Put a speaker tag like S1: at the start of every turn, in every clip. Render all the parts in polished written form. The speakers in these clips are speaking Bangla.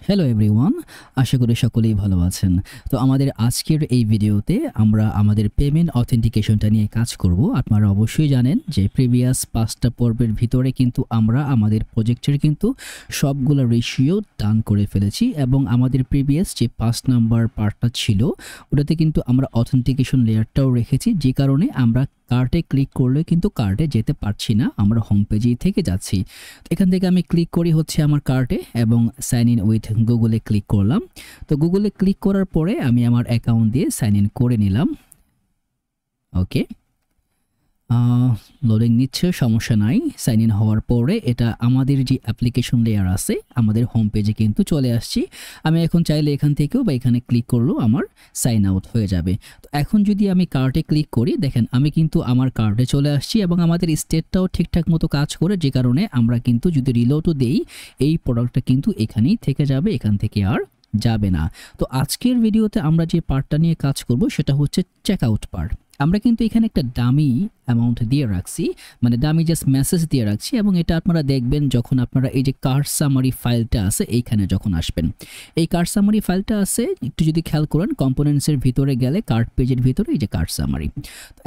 S1: হ্যালো এভরিওয়ান, আশা করি সকলেই ভালো আছেন। তো আমাদের আজকের এই ভিডিওতে আমরা আমাদের পেমেন্ট অথেন্টিকেশনটা নিয়ে কাজ করব। আপনারা অবশ্যই জানেন যে প্রিভিয়াস 5টা পর্বের ভিতরে কিন্তু আমরা আমাদের প্রজেক্টের কিন্তু সবগুলো রেশিও ডান করে ফেলেছি এবং আমাদের প্রিভিয়াস যে 5 নাম্বার পার্টটা ছিল ওটাতে কিন্তু আমরা অথেন্টিকেশন লেয়ারটাও রেখেছি, যে কারণে আমরা কার্টে ক্লিক করলে কিন্তু কার্টে যেতে পারছি না, আমরা হোম পেজেই থেকে যাচ্ছি। তো এখান থেকে আমি ক্লিক করি হচ্ছে আমার কার্টে এবং সাইন ইন উইথ গুগলে ক্লিক করলাম। তো গুগলে ক্লিক করার পরে আমি আমার অ্যাকাউন্ট দিয়ে সাইন ইন করে নিলাম। ওকে, লোডিং নিচ্ছে, সমস্যা নাই। সাইন ইন হওয়ার পরে এটা আমাদের যে অ্যাপ্লিকেশন লেয়ার আছে আমাদের হোম পেজে কিন্তু চলে আসছি। আমি এখন চাইলে এখান থেকেও বা এখানে ক্লিক করলেও আমার সাইন আউট হয়ে যাবে। তো এখন যদি আমি কার্টে ক্লিক করি, দেখেন আমি কিন্তু আমার কার্টে চলে আসছি এবং আমাদের স্টেটটাও ঠিকঠাক মতো কাজ করে, যে কারণে আমরা কিন্তু যদি রিলোডও দেই এই প্রোডাক্টটা কিন্তু এখানেই থেকে যাবে, এখান থেকে আর যাবে না। তো আজকের ভিডিওতে আমরা যে পার্টটা নিয়ে কাজ করব সেটা হচ্ছে চেক আউট পার্ট। আমরা কিন্তু এখানে একটা ডামি অ্যামাউন্ট দিয়ে রাখছি, মানে ডামি জাস্ট মেসেজ দিয়ে রাখছি, এবং এটা আপনারা দেখবেন যখন আপনারা এই যে কার্ড সামারি ফাইলটা আছে এইখানে যখন আসবেন। এই কার্ড সামারি ফাইলটা আছে, একটু যদি খেয়াল করেন কম্পোনেন্টসের ভিতরে গেলে কার্ড পেজের ভিতরে এই যে কার্ড সামারি।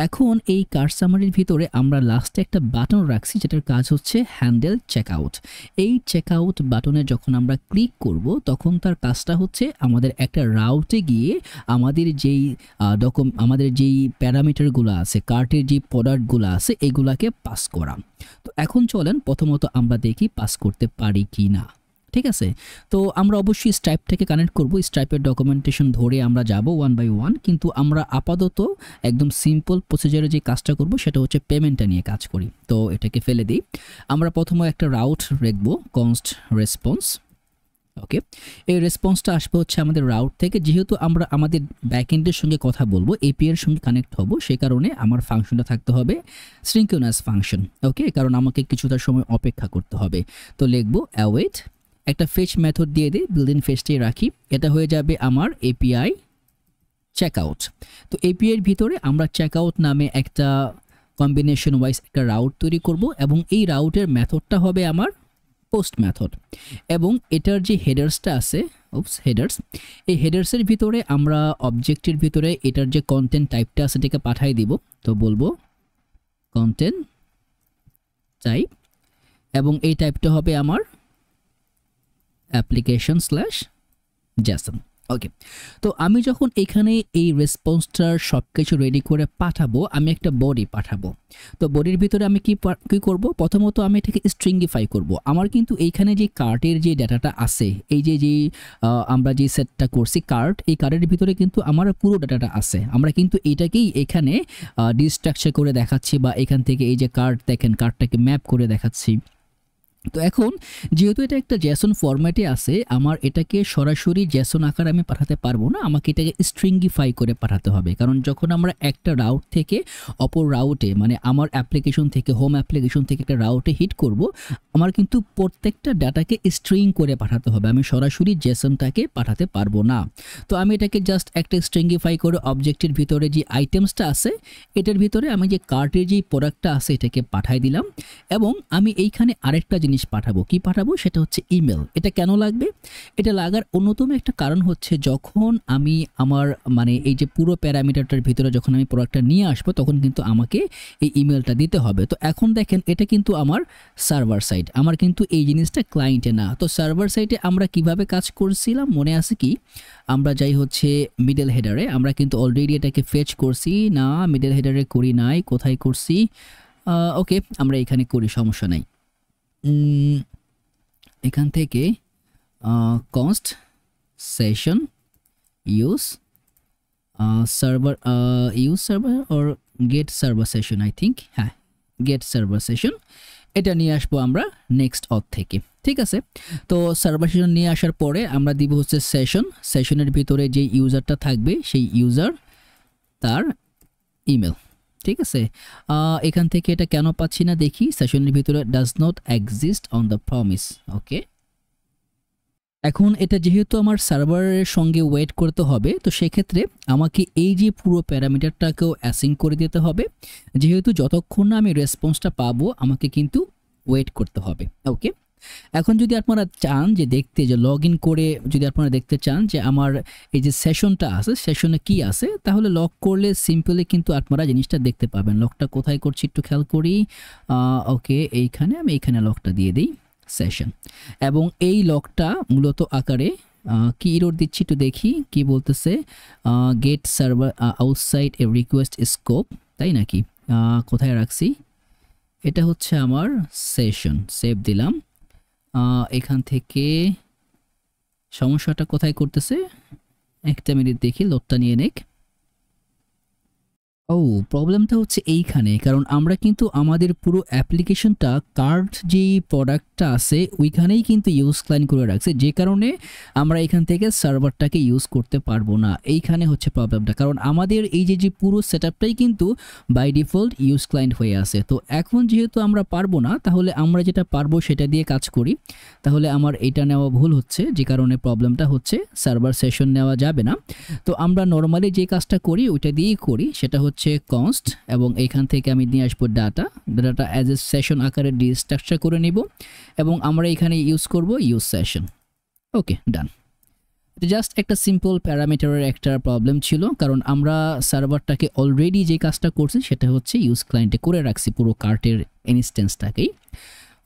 S1: এখন এই কার্ড সামারির ভিতরে আমরা লাস্টে একটা বাটন রাখছি যেটার কাজ হচ্ছে হ্যান্ডেল চেক আউট। এই চেক আউট বাটনে যখন আমরা ক্লিক করব তখন তার কাজটা হচ্ছে আমাদের একটা রাউটে গিয়ে আমাদের যেই প্যারামিটারগুলো আছে, কার্টের যে প্রোডাক্টগুলো আছে এগুলাকে পাস করা। তো এখন চলেন প্রথমত আমরা দেখি পাস করতে পারি কি না। ঠিক আছে, তো আমরা অবশ্যই স্ট্রাইপটাকে কানেক্ট করব, স্ট্রাইপের ডকুমেন্টেশন ধরে আমরা যাব ওয়ান বাই ওয়ান, কিন্তু আমরা আপাতত একদম সিম্পল প্রসিজারে যে কাজটা করব সেটা হচ্ছে পেমেন্টটা নিয়ে কাজ করি। তো এটাকে ফেলে দিই। আমরা প্রথমে একটা রাউট রাখবো, কনস্ট রেসপন্স। ওকে, এই রেসপন্সটা আসবে হচ্ছে আমাদের রাউট থেকে। যেহেতু আমরা আমাদের ব্যাকএন্ডের সঙ্গে কথা বলবো, এপিআই এর সঙ্গে কানেক্ট হব, সে কারণে আমার ফাংশনটা থাকতে হবে সিনক্রোনাস ফাংশন। ওকে, কারণ আমাকে কিছুটা সময় অপেক্ষা করতে হবে। তো লিখবো অ্যাওয়েট, একটা ফেচ মেথড দিয়ে দিই, বিল্ডিং ফেচটাই রাখি। এটা হয়ে যাবে আমার এপিআই চেকআউট। তো এপিআই এর ভিতরে আমরা চেকআউট নামে একটা কম্বিনেশন ওয়াইজ একটা রাউট তৈরি করব এবং এই রাউটের মেথডটা হবে আমার পোস্ট মেথড। এবং এটার যে হেডার্সটা আছে, হেডার্স, এই হেডার্সের ভিতরে আমরা অবজেক্টের ভিতরে এটার যে কন্টেন্ট টাইপটা আছে এটাকে পাঠিয়ে দিব। তো বলবো কন্টেন্ট টাইপ, এবং এই টাইপটা হবে আমার অ্যাপ্লিকেশন স্ল্যাশ জেসন। ওকে, তো আমি যখন এখানে এই রেসপন্সটার সব কিছু রেডি করে পাঠাবো, আমি একটা বডি পাঠাবো। তো বডির ভিতরে আমি কি করব, প্রথমত আমি এটাকে স্ট্রিংগিফাই করব। আমার কিন্তু এইখানে যে কার্টের যে ডাটাটা আছে, এই যে আমরা যে সেটটা করছি কার্ট, এই কার্টের ভিতরে কিন্তু আমার পুরো ডাটাটা আছে। আমরা কিন্তু এটাকেই এখানে ডিস্ট্রাকচার করে দেখাচ্ছি, বা এখান থেকে এই যে কার্ট দেখেন কার্টটাকে ম্যাপ করে দেখাচ্ছি। তো এখন যেহেতু এটা একটা জেসন ফরম্যাটে আছে, আমার এটাকে সরাসরি জেসন আকার আমি পাঠাতে পারবো না, আমাকে এটাকে স্ট্রিংগিফাই করে পাঠাতে হবে। কারণ যখন আমরা একটা রাউট থেকে অপর রাউটে, মানে আমার অ্যাপ্লিকেশন থেকে হোম অ্যাপ্লিকেশন থেকে একটা রাউটে হিট করব, আমার কিন্তু প্রত্যেকটা ডাটাকে স্ট্রিং করে পাঠাতে হবে, আমি সরাসরি জেসনটাকে পাঠাতে পারবো না। তো আমি এটাকে জাস্ট একটা স্ট্রিংগিফাই করে অবজেক্টের ভিতরে যে আইটেমসটা আছে এটার ভিতরে আমি যে কার্টের যে প্রোডাক্টটা আছে এটাকে পাঠাই দিলাম। এবং আমি এইখানে আরেকটা জিনিস পাঠাবো, কি পাঠাবো সেটা হচ্ছে ইমেল। এটা কেন লাগবে? এটা লাগার অন্যতম একটা কারণ হচ্ছে যখন আমি আমার মানে এই যে পুরো প্যারামিটারটার ভিতরে যখন আমি প্রোডাক্টটা নিয়ে আসবো তখন কিন্তু আমাকে এই ইমেলটা দিতে হবে। তো এখন দেখেন এটা কিন্তু আমার সার্ভার সাইড, আমার কিন্তু এই জিনিসটা ক্লায়েন্টে না। তো সার্ভার সাইডে আমরা কিভাবে কাজ করছিলাম মনে আছে কি? আমরা যাই হচ্ছে মিডল হেডারে, আমরা কিন্তু অলরেডি এটাকে ফেচ করছি না, মিডল হেডারে করি নাই, কোথায় করছি? ওকে, আমরা এখানে করি, সমস্যা নাই। এখান থেকে const session use server or get server session, I think, হ্যাঁ গেট সার্ভার সেশন, এটা নিয়ে আসবো আমরা নেক্সট অথ থেকে। ঠিক আছে, তো সার্ভার সেশন নিয়ে আসার পরে আমরা দিব হচ্ছে সেশনের ভিতরে যে ইউজারটা থাকবে সেই ইউজার তার ইমেল। ঠিক আছে, এখান থেকে এটা কেন পাচ্ছি না দেখি, সেশনের ভিতরে does not exist on the promise. Okay, এখন এটা যেহেতু আমার সার্ভারের সঙ্গে ওয়েট করতে হবে, তো সেক্ষেত্রে আমাকে এই যে পুরো প্যারামিটারটাকেও অ্যাসাইন করে দিতে হবে, যেহেতু যতক্ষণ না আমি রেসপন্সটা পাবো আমাকে কিন্তু ওয়েট করতে হবে। ওকে, এখন যদি আপনারা চান যে দেখতে যে লগ ইন করে যদি আপনারা দেখতে চান যে আমার এই যে সেশনটা আছে সেশনে কি আছে, তাহলে লগ করলে সিম্পলি কিন্তু আপনারা জিনিসটা দেখতে পাবেন। লকটা কোথায় করছি একটু খেয়াল করি। ওকে, এইখানে আমি এইখানে লকটা দিয়ে দিই সেশন, এবং এই লকটা মূলত আকারে কি ইরর দিচ্ছি একটু দেখি কি বলতেছে। Get server outside a request scope, তাই নাকি? কোথায় রাখছি? এটা হচ্ছে আমার সেশন, সেভ দিলাম। এখান থেকে সমস্যাটা কোথায় করতেছে একটা মিনিট দেখি, লোডটা নিয়ে নেক। প্রবলেমটা হচ্ছে এইখানে, কারণ আমরা কিন্তু আমাদের পুরো অ্যাপ্লিকেশনটা কার্ড যেই প্রোডাক্টটা আছে ওইখানেই কিন্তু ইউজ ক্লায়েন্ট করে রাখছে, যে কারণে আমরা এখান থেকে সার্ভারটাকে ইউজ করতে পারবো না। এইখানে হচ্ছে প্রবলেমটা, কারণ আমাদের এই যে পুরো সেটআপটাই কিন্তু বাই ডিফল্ট ইউজ ক্লায়েন্ট হয়ে আছে। তো এখন যেহেতু আমরা পারবো না, তাহলে আমরা যেটা পারবো সেটা দিয়ে কাজ করি। তাহলে আমার এটা নেওয়া ভুল হচ্ছে, যে কারণে প্রবলেমটা হচ্ছে সার্ভার সেশন নেওয়া যাবে না। তো আমরা নর্মালি যে কাজটা করি ওইটা দিয়েই করি, সেটা হচ্ছে কনস্ট, এবং এখান থেকে আমি নিয়ে আসবো ডাটা অ্যাজ এ সেশন আকারে ডিস্ট্রাকচার করে নিব, এবং আমরা এখানে ইউজ করব ইউজ সেশন। ওকে, ডান। জাস্ট একটা সিম্পল প্যারামিটারের একটা প্রবলেম ছিল, কারণ আমরা সার্ভারটাকে অলরেডি যে কাজটা করছি সেটা হচ্ছে ইউজ ক্লায়েন্টে করে রাখছি পুরো কার্টের ইনস্ট্যান্সটাকেই।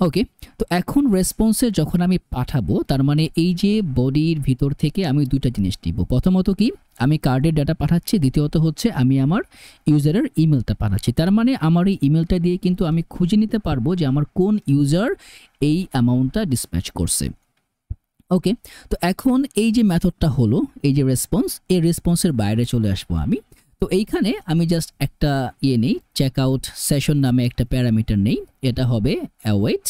S1: ওকে, তো এখন রেসপন্সে যখন আমি পাঠাবো, তার মানে এই যে বডির ভিতর থেকে আমি দুইটা জিনিস নিব। প্রথমত কি, আমি কার্ডের ডাটা পাঠাচ্ছি, দ্বিতীয়ত হচ্ছে আমি আমার ইউজারের ইমেলটা পাঠাচ্ছি। তার মানে আমার এই ইমেলটা দিয়ে কিন্তু আমি খুঁজে নিতে পারবো যে আমার কোন ইউজার এই অ্যামাউন্টটা ডিসপ্যাচ করছে। ওকে, তো এখন এই যে মেথডটা হলো, এই যে রেসপন্স, এই রেসপন্সের বাইরে চলে আসবো আমি। তো এইখানে আমি জাস্ট একটা নেই, চেক আউট সেশন নামে একটা প্যারামিটার নেই, এটা হবে অ্যাওয়েট।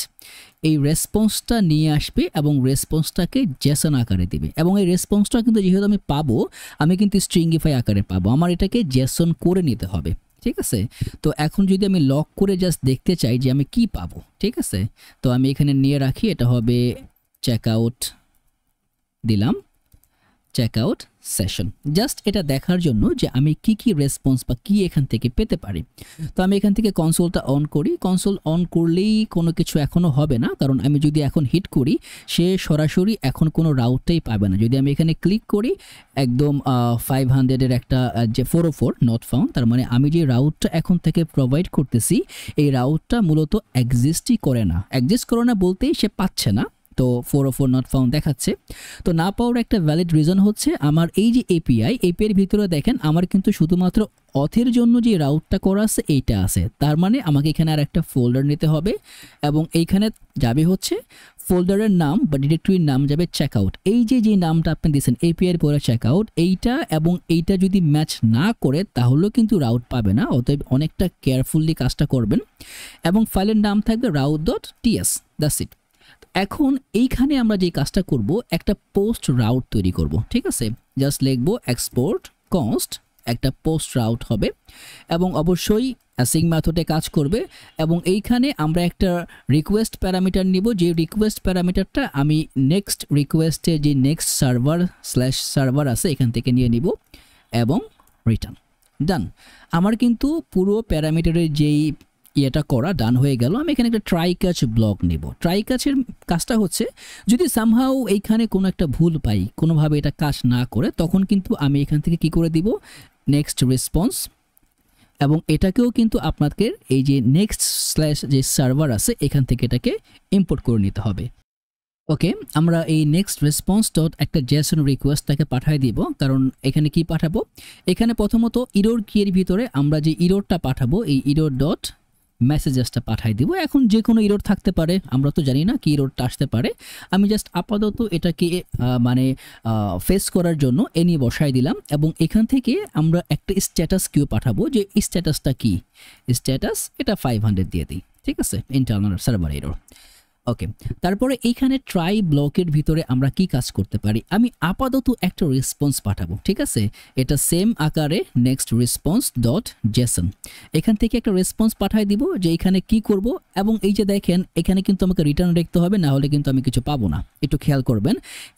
S1: এই রেসপন্সটা নিয়ে আসবে এবং রেসপন্সটাকে জেসন আকারে দিবে, এবং এই রেসপন্সটা কিন্তু যেহেতু আমি পাবো, আমি কিন্তু স্ট্রিংগিফাই আকারে পাবো, আমার এটাকে জেসন করে নিতে হবে। ঠিক আছে, তো এখন যদি আমি লক করে জাস্ট দেখতে চাই যে আমি কি পাবো, ঠিক আছে, তো আমি এখানে নিয়ে রাখি, এটা হবে চেক আউট, দিলাম চেক আউট সেশন, জাস্ট এটা দেখার জন্য যে আমি কি রেসপন্স বা কি এখান থেকে পেতে পারি। তো আমি এখান থেকে কনসোলটা অন করি, কনসোল অন করলেই কোনো কিছু এখনও হবে না, কারণ আমি যদি এখন হিট করি সে সরাসরি এখন কোনো রাউটটাই পাবে না। যদি আমি এখানে ক্লিক করি, একদম 500-এর একটা যে 404 নট ফাউন্ড, তার মানে আমি যে রাউটটা এখন থেকে প্রোভাইড করতেছি এই রাউটটা মূলত এক্সিস্টই করে না। এক্সিস্ট করে না বলতেই সে পাচ্ছে না, তো 404 নট ফাউন্ড দেখাচ্ছে। তো না পাওয়ার একটা ভ্যালিড রিজন হচ্ছে আমার এই যে এপিআইয়ের ভিতরে দেখেন আমার কিন্তু শুধুমাত্র অথের জন্য যে রাউটটা করা আছে এইটা আছে, তার মানে আমাকে এখানে আর একটা ফোল্ডার নিতে হবে, এবং এইখানে যাবে হচ্ছে ফোল্ডারের নাম বা ডিরেক্টরির নাম যাবে চেকআউট। এই যে নামটা আপনি দিয়েছেন এপিআইয়ের পরে চেকআউট, এইটা এবং এইটা যদি ম্যাচ না করে তাহলেও কিন্তু রাউট পাবে না, অতএব অনেকটা কেয়ারফুলি কাজটা করবেন। এবং ফাইলের নাম থাকবে route.ts, দ্যাটস ইট। এখন এইখানে আমরা যে কাজটা করব, একটা পোস্ট রাউট তৈরি করব। ঠিক আছে, জাস্ট লিখব এক্সপোর্ট কনস্ট, একটা পোস্ট রাউট হবে, এবং অবশ্যই অ্যাসিং মেথডে কাজ করবে। এবং এইখানে আমরা একটা রিকোয়েস্ট প্যারামিটার নিব, যে রিকোয়েস্ট প্যারামিটারটা আমি নেক্সট রিকোয়েস্টে যে নেক্সট সার্ভার আছে এখান থেকে নিয়ে নিব, এবং রিটার্ন। ডান, আমার কিন্তু পুরো প্যারামিটারের যেই এটা করা ডান হয়ে গেল। আমি এখানে একটা ট্রাই ক্যাচ ব্লক নেব। ট্রাই ক্যাচের কাজটা হচ্ছে যদি সামহাও এইখানে কোনো একটা ভুল পাই, কোনোভাবে এটা কাজ না করে, তখন কিন্তু আমি এখান থেকে কি করে দিব, নেক্সট রেসপন্স, এবং এটাকেও কিন্তু আপনাদের এই যে নেক্সট স্ল্যাশ যে সার্ভার আছে এখান থেকে এটাকে ইম্পোর্ট করে নিতে হবে। ওকে, আমরা এই নেক্সট রেসপন্স ডট একটা জেসন রিকোয়েস্টটাকে পাঠিয়ে দিব, কারণ এখানে কি পাঠাবো, এখানে প্রথমত ইরোর কিয়ের ভিতরে আমরা যে ইরোরটা পাঠাবো এই ইরোর ডট মেসেজেসটা পাঠাই দিব। এখন যে কোনো ইরোর থাকতে পারে, আমরা তো জানি না কি ইরোরটা আসতে পারে। আমি জাস্ট আপাতত এটাকে মানে ফেস করার জন্য এনি বসাই দিলাম, এবং এখান থেকে আমরা একটা স্ট্যাটাস কিউ পাঠাবো, যে স্ট্যাটাসটা কি, স্ট্যাটাস এটা 500 দিয়ে দিই। ঠিক আছে, ইন্টারনাল সার্ভার এরর। ওকে, তারপরে এইখানে ট্রাই ব্লকের ভিতরে আমরা কি কাজ করতে পারি, আমি আপাতত একটা রেসপন্স পাঠাবো। ঠিক আছে, এটা সেম আকারে নেক্সট রেসপন্স ডট জেসন, এখান থেকে একটা রেসপন্স পাঠাই দিব যে এখানে কি করব। এবং এই যে দেখেন এখানে কিন্তু আমাকে রিটার্ন দেখতে হবে, না হলে কিন্তু আমি কিছু পাবো না। একটু খেয়াল করবেন,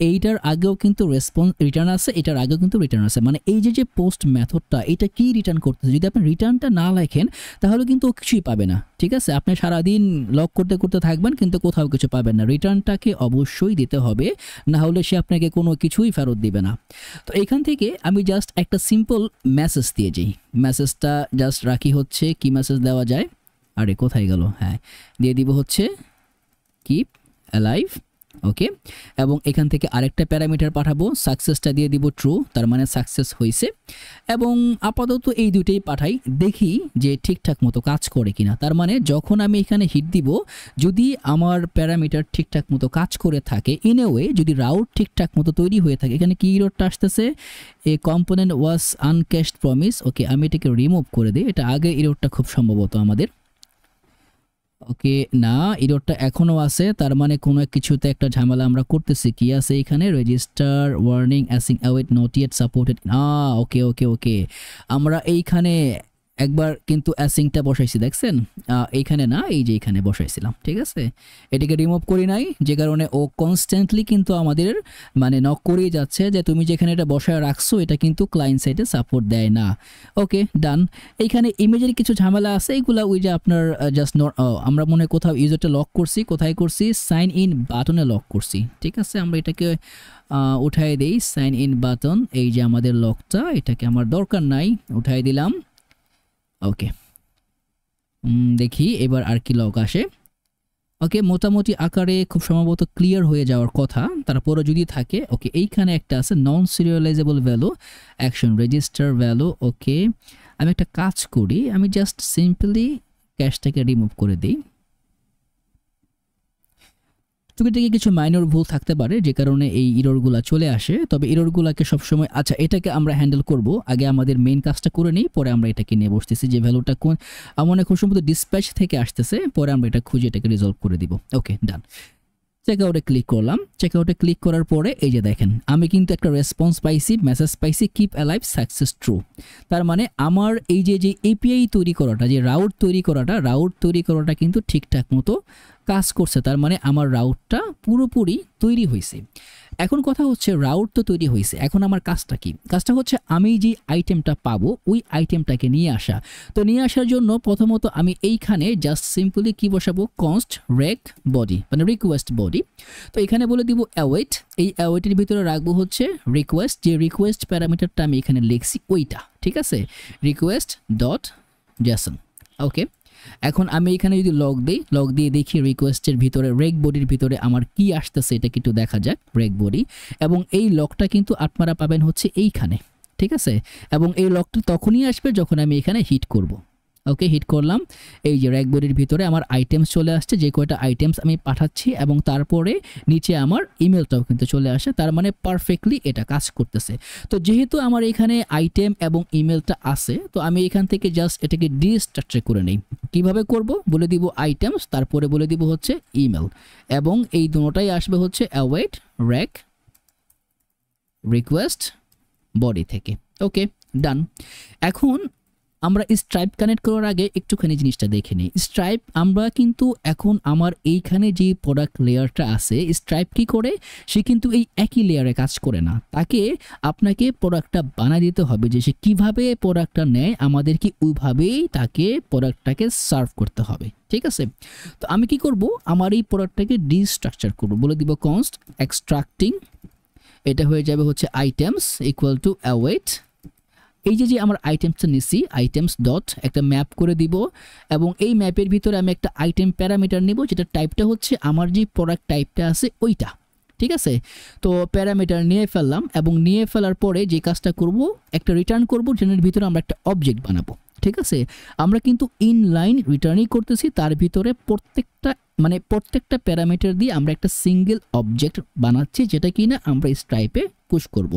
S1: এইটার আগেও কিন্তু রেসপন্স রিটার্ন আছে, এটার আগেও কিন্তু রিটার্ন আছে, মানে এই যে পোস্ট মেথডটা এটা কি রিটার্ন করতেছে, যদি আপনি রিটার্নটা না লেখেন তাহলে কিন্তু কিছুই পাবে না। ঠিক আছে, আপনি সারাদিন লক করতে করতে থাকবেন, কিন্তু কোথাও কিছু পাবেন না, রিটার্নটাকে অবশ্যই দিতে হবে, না হলে সে আপনাকে কোনো কিছুই ফেরত দিবে না। তো এইখান থেকে আমি জাস্ট একটা সিম্পল মেসেজ দিয়ে যাই, মেসেজটা জাস্ট রাখি হচ্ছে কি মেসেজ দেওয়া যায়, আরে কোথায় গেল, হ্যাঁ দিয়ে দিব হচ্ছে কিপ অ্যালাইভ, ওকে। এবং এখান থেকে আরেকটা প্যারামিটার পাঠাবো, সাকসেসটা দিয়ে দিব ট্রু, তার মানে সাকসেস হয়েছে। এবং আপাতত এই দুইটাই পাঠাই, দেখি যে ঠিকঠাক মতো কাজ করে কিনা। তার মানে যখন আমি এখানে হিট দিব, যদি আমার প্যারামিটার ঠিকঠাক মতো কাজ করে থাকে, ইন এ ওয়ে যদি রাউট ঠিকঠাক মতো তৈরি হয়ে থাকে, এখানে কি ইররটা আসতেছে, এ কম্পোনেন্ট ওয়াজ আনক্যাশড প্রমিস, ওকে আমি এটাকে রিমুভ করে দিই, এটা আগে ইররটা খুব সম্ভবত আমাদের, ওকে না ইররটা এখনো আছে, তার মানে কোনো কিছুতে একটা ঝামেলা আমরা করতেছি। কি আছে এখানে, register warning async await not yet supported, okay okay okay আমরা এইখানে একবার কিন্তু অ্যাসিংটা বসাইছি, দেখছেন এইখানে না, এই যে এখানে বসাইছিলাম, ঠিক আছে। এটাকে রিমুভ করি নাই, যে কারণে ও কনস্ট্যান্টলি কিন্তু আমাদের মানে নক করেই যাচ্ছে যে তুমি যেখানে এটা বসায় রাখছো এটা কিন্তু ক্লায়েন্ট সাইডে সাপোর্ট দেয় না। ওকে ডান। এইখানে ইমেজের কিছু ঝামেলা আছে, এইগুলা ওই যে আপনার জাস্ট আমরা মনে হয় কোথাও ইউজারটা লক করছি, কোথায় করছি, সাইন ইন বাটনে লক করছি, ঠিক আছে। আমরা এটাকে উঠাই দেই, সাইন ইন বাটন, এই যে আমাদের লকটা, এটাকে আমার দরকার নাই, উঠাই দিলাম, ওকে। দেখি এবার আর কি লক আসে, ওকে মোটামুটি আকারে খুব সম্ভবত ক্লিয়ার হয়ে যাওয়ার কথা, তারপরে যদি থাকে, ওকে এইখানে একটা আছে non serializable value action register value, okay আমি একটা কাজ করি, আমি জাস্ট সিম্পলি ক্যাশটাকে রিমুভ করে দিই। টুকিটাকি কিছু মাইনর ভুল থাকতে পারে যে কারণে এই ইররগুলা চলে আসে, তবে ইররগুলাকে সবসময়, আচ্ছা এটাকে আমরা হ্যান্ডেল করব, আগে আমাদের মেইন কাজটা করে নিই, পরে আমরা এটাকে নিয়ে বসতেছি যে ভ্যালুটা কোন আমার খুব সম্ভবত ডিসপ্যাচ থেকে আসতেছে, পরে আমরা এটা খুঁজে এটাকে রিজলভ করে দিব। ওকে ডান, চেকআউটে ক্লিক করলাম, চেকআউটে ক্লিক করার পরে এই যে দেখেন আমি কিন্তু একটা রেসপন্স পাইছি, মেসেজ পাইছি কিপ অ্যালাইভ সাকসেস ট্রু। তার মানে আমার এই যে এপিআই তৈরি করাটা, যে রাউট তৈরি করাটা কিন্তু ঠিকঠাক মতো কাজ করছে, তার মানে আমার রাউটটা পুরোপুরি তৈরি হয়েছে। এখন কথা হচ্ছে রাউট তো তৈরি হয়েছে, এখন আমার কাজটা কি, কাজটা হচ্ছে আমি যে আইটেমটা পাবো ওই আইটেমটাকে নিয়ে আসা। তো নিয়ে আসার জন্য প্রথমত আমি এইখানে জাস্ট সিম্পলি কি বসাবো, কনস্ট রেক বডি মানে রিকোয়েস্ট বডি। তো এখানে বলে দিব অ্যাওয়েট, এই অ্যাওয়েটের ভিতরে রাখবো হচ্ছে রিকোয়েস্ট, যে রিকোয়েস্ট প্যারামিটারটা আমি এখানে লিখছি ওইটা, ঠিক আছে, রিকোয়েস্ট ডট জেসন, ওকে। এখন আমি এখানে যদি লগ দিয়ে দেখি রিকোয়েস্টের ভিতরে রেক বডির ভিতরে আমার কি আসতেছে, এটা একটু দেখা যাক, রেক বডি। এবং এই লগটা কিন্তু আপনারা পাবেন হচ্ছে এইখানে, ঠিক আছে। এবং এই লগটা তখনই আসবে যখন আমি এখানে হিট করব, ওকে হিট করলাম, এই যে র্যাক বডির ভিতরে আমার আইটেমস চলে আসছে, যে কয়টা আইটেমস আমি পাঠাচ্ছি, এবং তারপরে নিচে আমার ইমেলটাও কিন্তু চলে আসে, তার মানে পারফেক্টলি এটা কাজ করতেছে। তো যেহেতু আমার এখানে আইটেম এবং ইমেলটা আছে, তো আমি এখান থেকে জাস্ট এটাকে ডিস্ট্রাকচার করে নেই। কিভাবে করব বলে দিব আইটেমস, তারপরে বলে দিব হচ্ছে ইমেল, এবং এই দুটোটাই আসবে হচ্ছে অ্যাওয়েট র্যাক রিকোয়েস্ট বডি থেকে, ওকে ডান। এখন আমরা স্ট্রাইপ কানেক্ট করার আগে একটুখানি জিনিসটা দেখে নিই। স্ট্রাইপ আমরা কিন্তু এখন আমার এইখানে যে প্রোডাক্ট লেয়ারটা আছে, স্ট্রাইপ কি করে, সে কিন্তু এই একই লেয়ারে কাজ করে না, তাকে আপনাকে প্রোডাক্টটা বানিয়ে দিতে হবে, যে সে কীভাবে প্রোডাক্টটা নেয় আমাদেরকে ওইভাবেই তাকে প্রোডাক্টটাকে সার্ভ করতে হবে, ঠিক আছে। তো আমি কি করব, আমার এই প্রোডাক্টটাকে ডিস্ট্রাকচার করব, বলে দিব কনস্ট এক্সট্রাক্টিং, এটা হয়ে যাবে হচ্ছে আইটেমস ইকুয়াল টু অ্যাওয়েট, এই যে আমার আইটেমসটা নিছি আইটেমস ডট একটা ম্যাপ করে দিব, এবং এই ম্যাপের ভিতরে আমি একটা আইটেম প্যারামিটার নিব, যেটা টাইপটা হচ্ছে আমার যে প্রোডাক্ট টাইপটা আছে ওইটা, ঠিক আছে। তো প্যারামিটার নিয়ে ফেললাম, এবং নিয়ে ফেলার পরে যে কাজটা করব, একটা রিটার্ন করব, যেটার ভিতরে আমরা একটা অবজেক্ট বানাবো, ঠিক আছে। আমরা কিন্তু ইনলাইন রিটার্নই করতেছি, তার ভিতরে প্রত্যেকটা প্যারামিটার দিয়ে আমরা একটা সিঙ্গেল অবজেক্ট বানাচ্ছি, যেটা কিনা আমরা স্ট্রাইপে পুশ করব।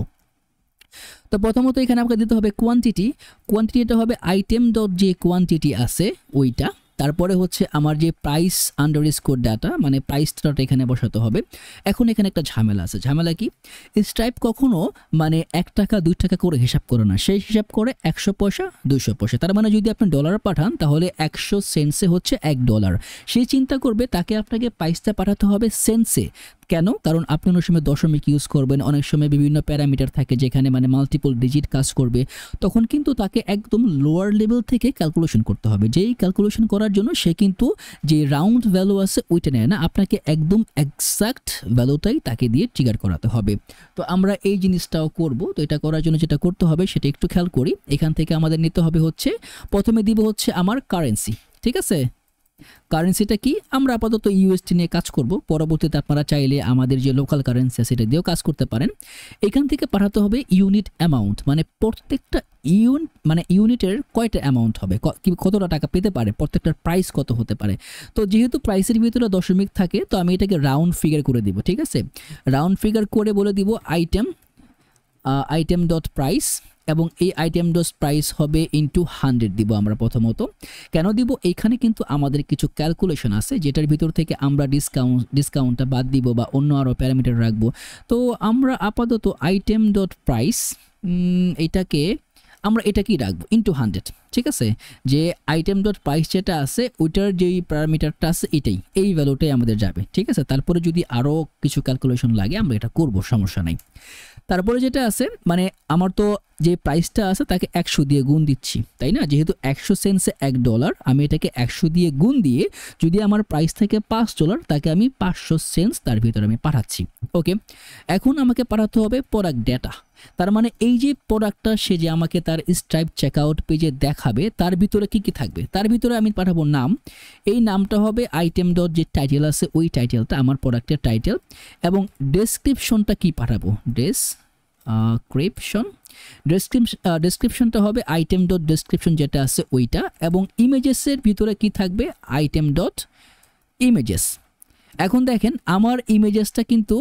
S1: তো প্রথমত এখানে আমাকে দিতে হবে কোয়ান্টিটিটা হবে আইটেম ডট যে কোয়ান্টিটি আছে ওইটা, তারপরে হচ্ছে আমার যে প্রাইস আন্ডারস্কোর ডাটা মানে প্রাইসটা এখানে বসাতে হবে। এখন এখানে একটা ঝামেলা আছে, ঝামেলা কি, স্ট্রাইপ কখনো মানে 1 টাকা 2 টাকা করে হিসাব করে না, সেই হিসাব করে 100 পয়সা 200 পয়সা। তার মানে যদি আপনি ডলার পাঠান তাহলে 100 সেন্টসে হচ্ছে $1, সে চিন্তা করবে তাকে আপনাকে প্রাইসটা পাঠাতে হবে সেন্টসে, কেন? কারণ আপনি অনেক সময় দশমিক ইউজ করবেন, অনেক সময় বিভিন্ন প্যারামিটার থাকে যেখানে মানে মাল্টিপল ডিজিট কাজ করবে, তখন কিন্তু তাকে একদম লোয়ার লেভেল থেকে ক্যালকুলেশন করতে হবে। যেই ক্যালকুলেশন করার জন্য সে কিন্তু যে রাউন্ড ভ্যালু আছে ওইটা নেয় না, আপনাকে একদম এক্সাক্ট ভ্যালুটাই তাকে দিয়ে ট্রিগার করাতে হবে। তো আমরা এই জিনিসটাও করব। তো এটা করার জন্য যেটা করতে হবে সেটা একটু খেয়াল করি। এখান থেকে আমাদের নিতে হবে হচ্ছে, প্রথমে দিব হচ্ছে আমার কারেন্সি, ঠিক আছে? কারেন্সিটা কি? আমরা আপাতত ইউএসডি নিয়ে কাজ করব, পরবর্তীতে আপনারা চাইলে আমাদের যে লোকাল কারেন্সি আছে সেটা দিয়েও কাজ করতে পারেন। এখান থেকে পাঠাতে হবে ইউনিট অ্যামাউন্ট, মানে প্রত্যেকটা ইউনিটের কয়টা অ্যামাউন্ট হবে, কতটা টাকা পেতে পারে, প্রত্যেকটার প্রাইস কত হতে পারে। তো যেহেতু প্রাইসের ভিতরে দশমিক থাকে, তো আমি এটাকে রাউন্ড ফিগার করে দিব, ঠিক আছে? রাউন্ড ফিগার করে বলে দিব আইটেম ডট প্রাইস, এবং এই আইটেম ডট প্রাইস হবে ইনটু 100 দিব আমরা প্রথমত। কেন দিব? এইখানে কিন্তু আমাদের কিছু ক্যালকুলেশন আছে যেটার ভিতর থেকে আমরা ডিসকাউন্টটা বাদ দিব বা অন্য আরও প্যারামিটার রাখবো। তো আমরা আপাতত আইটেম ডট প্রাইস এটাকেই রাখবো ইনটু 100, ঠিক আছে? যে আইটেম ডট প্রাইস যেটা আছে ওইটার যেই প্যারামিটারটা আছে এই ভ্যালুটাই আমাদের যাবে, ঠিক আছে? তারপরে যদি আরও কিছু ক্যালকুলেশন লাগে আমরা এটা করব, সমস্যা নাই। তারপরে যেটা আছে, মানে আমার তো যে প্রাইসটা আছে তাকে 100 দিয়ে গুণ দিচ্ছি, তাই না? যেহেতু 100 সেন্টসে $1, আমি এটাকে 100 দিয়ে গুণ দিয়ে যদি আমার প্রাইস থেকে $5 তাকে আমি 500 সেন্টস তার ভিতরে আমি পাঠাচ্ছি। ওকে, এখন আমাকে পাঠাতে হবে প্রোডাক্ট ডেটা। তার মানে এই যে প্রোডাক্টটা সে যে আমাকে তার স্ট্রাইপ চেকআউট পেজে দেখাবে তার ভিতরে কি কি থাকবে, তার ভিতরে আমি পাঠাবো নাম। এই নামটা হবে আইটেম ডট যে টাইটেল আছে ওই টাইটেলটা আমার প্রোডাক্টের টাইটেল, এবং ডেসক্রিপশনটা কি পাঠাবো, ডেসক্রিপশনটা হবে আইটেম ডট ডেসক্রিপশন যেটা আছে ওইটা, এবং ইমেজেসের ভিতরে কি থাকবে, আইটেম ডট ইমেজেস। এখন দেখেন আমার ইমেজেসটা কিন্তু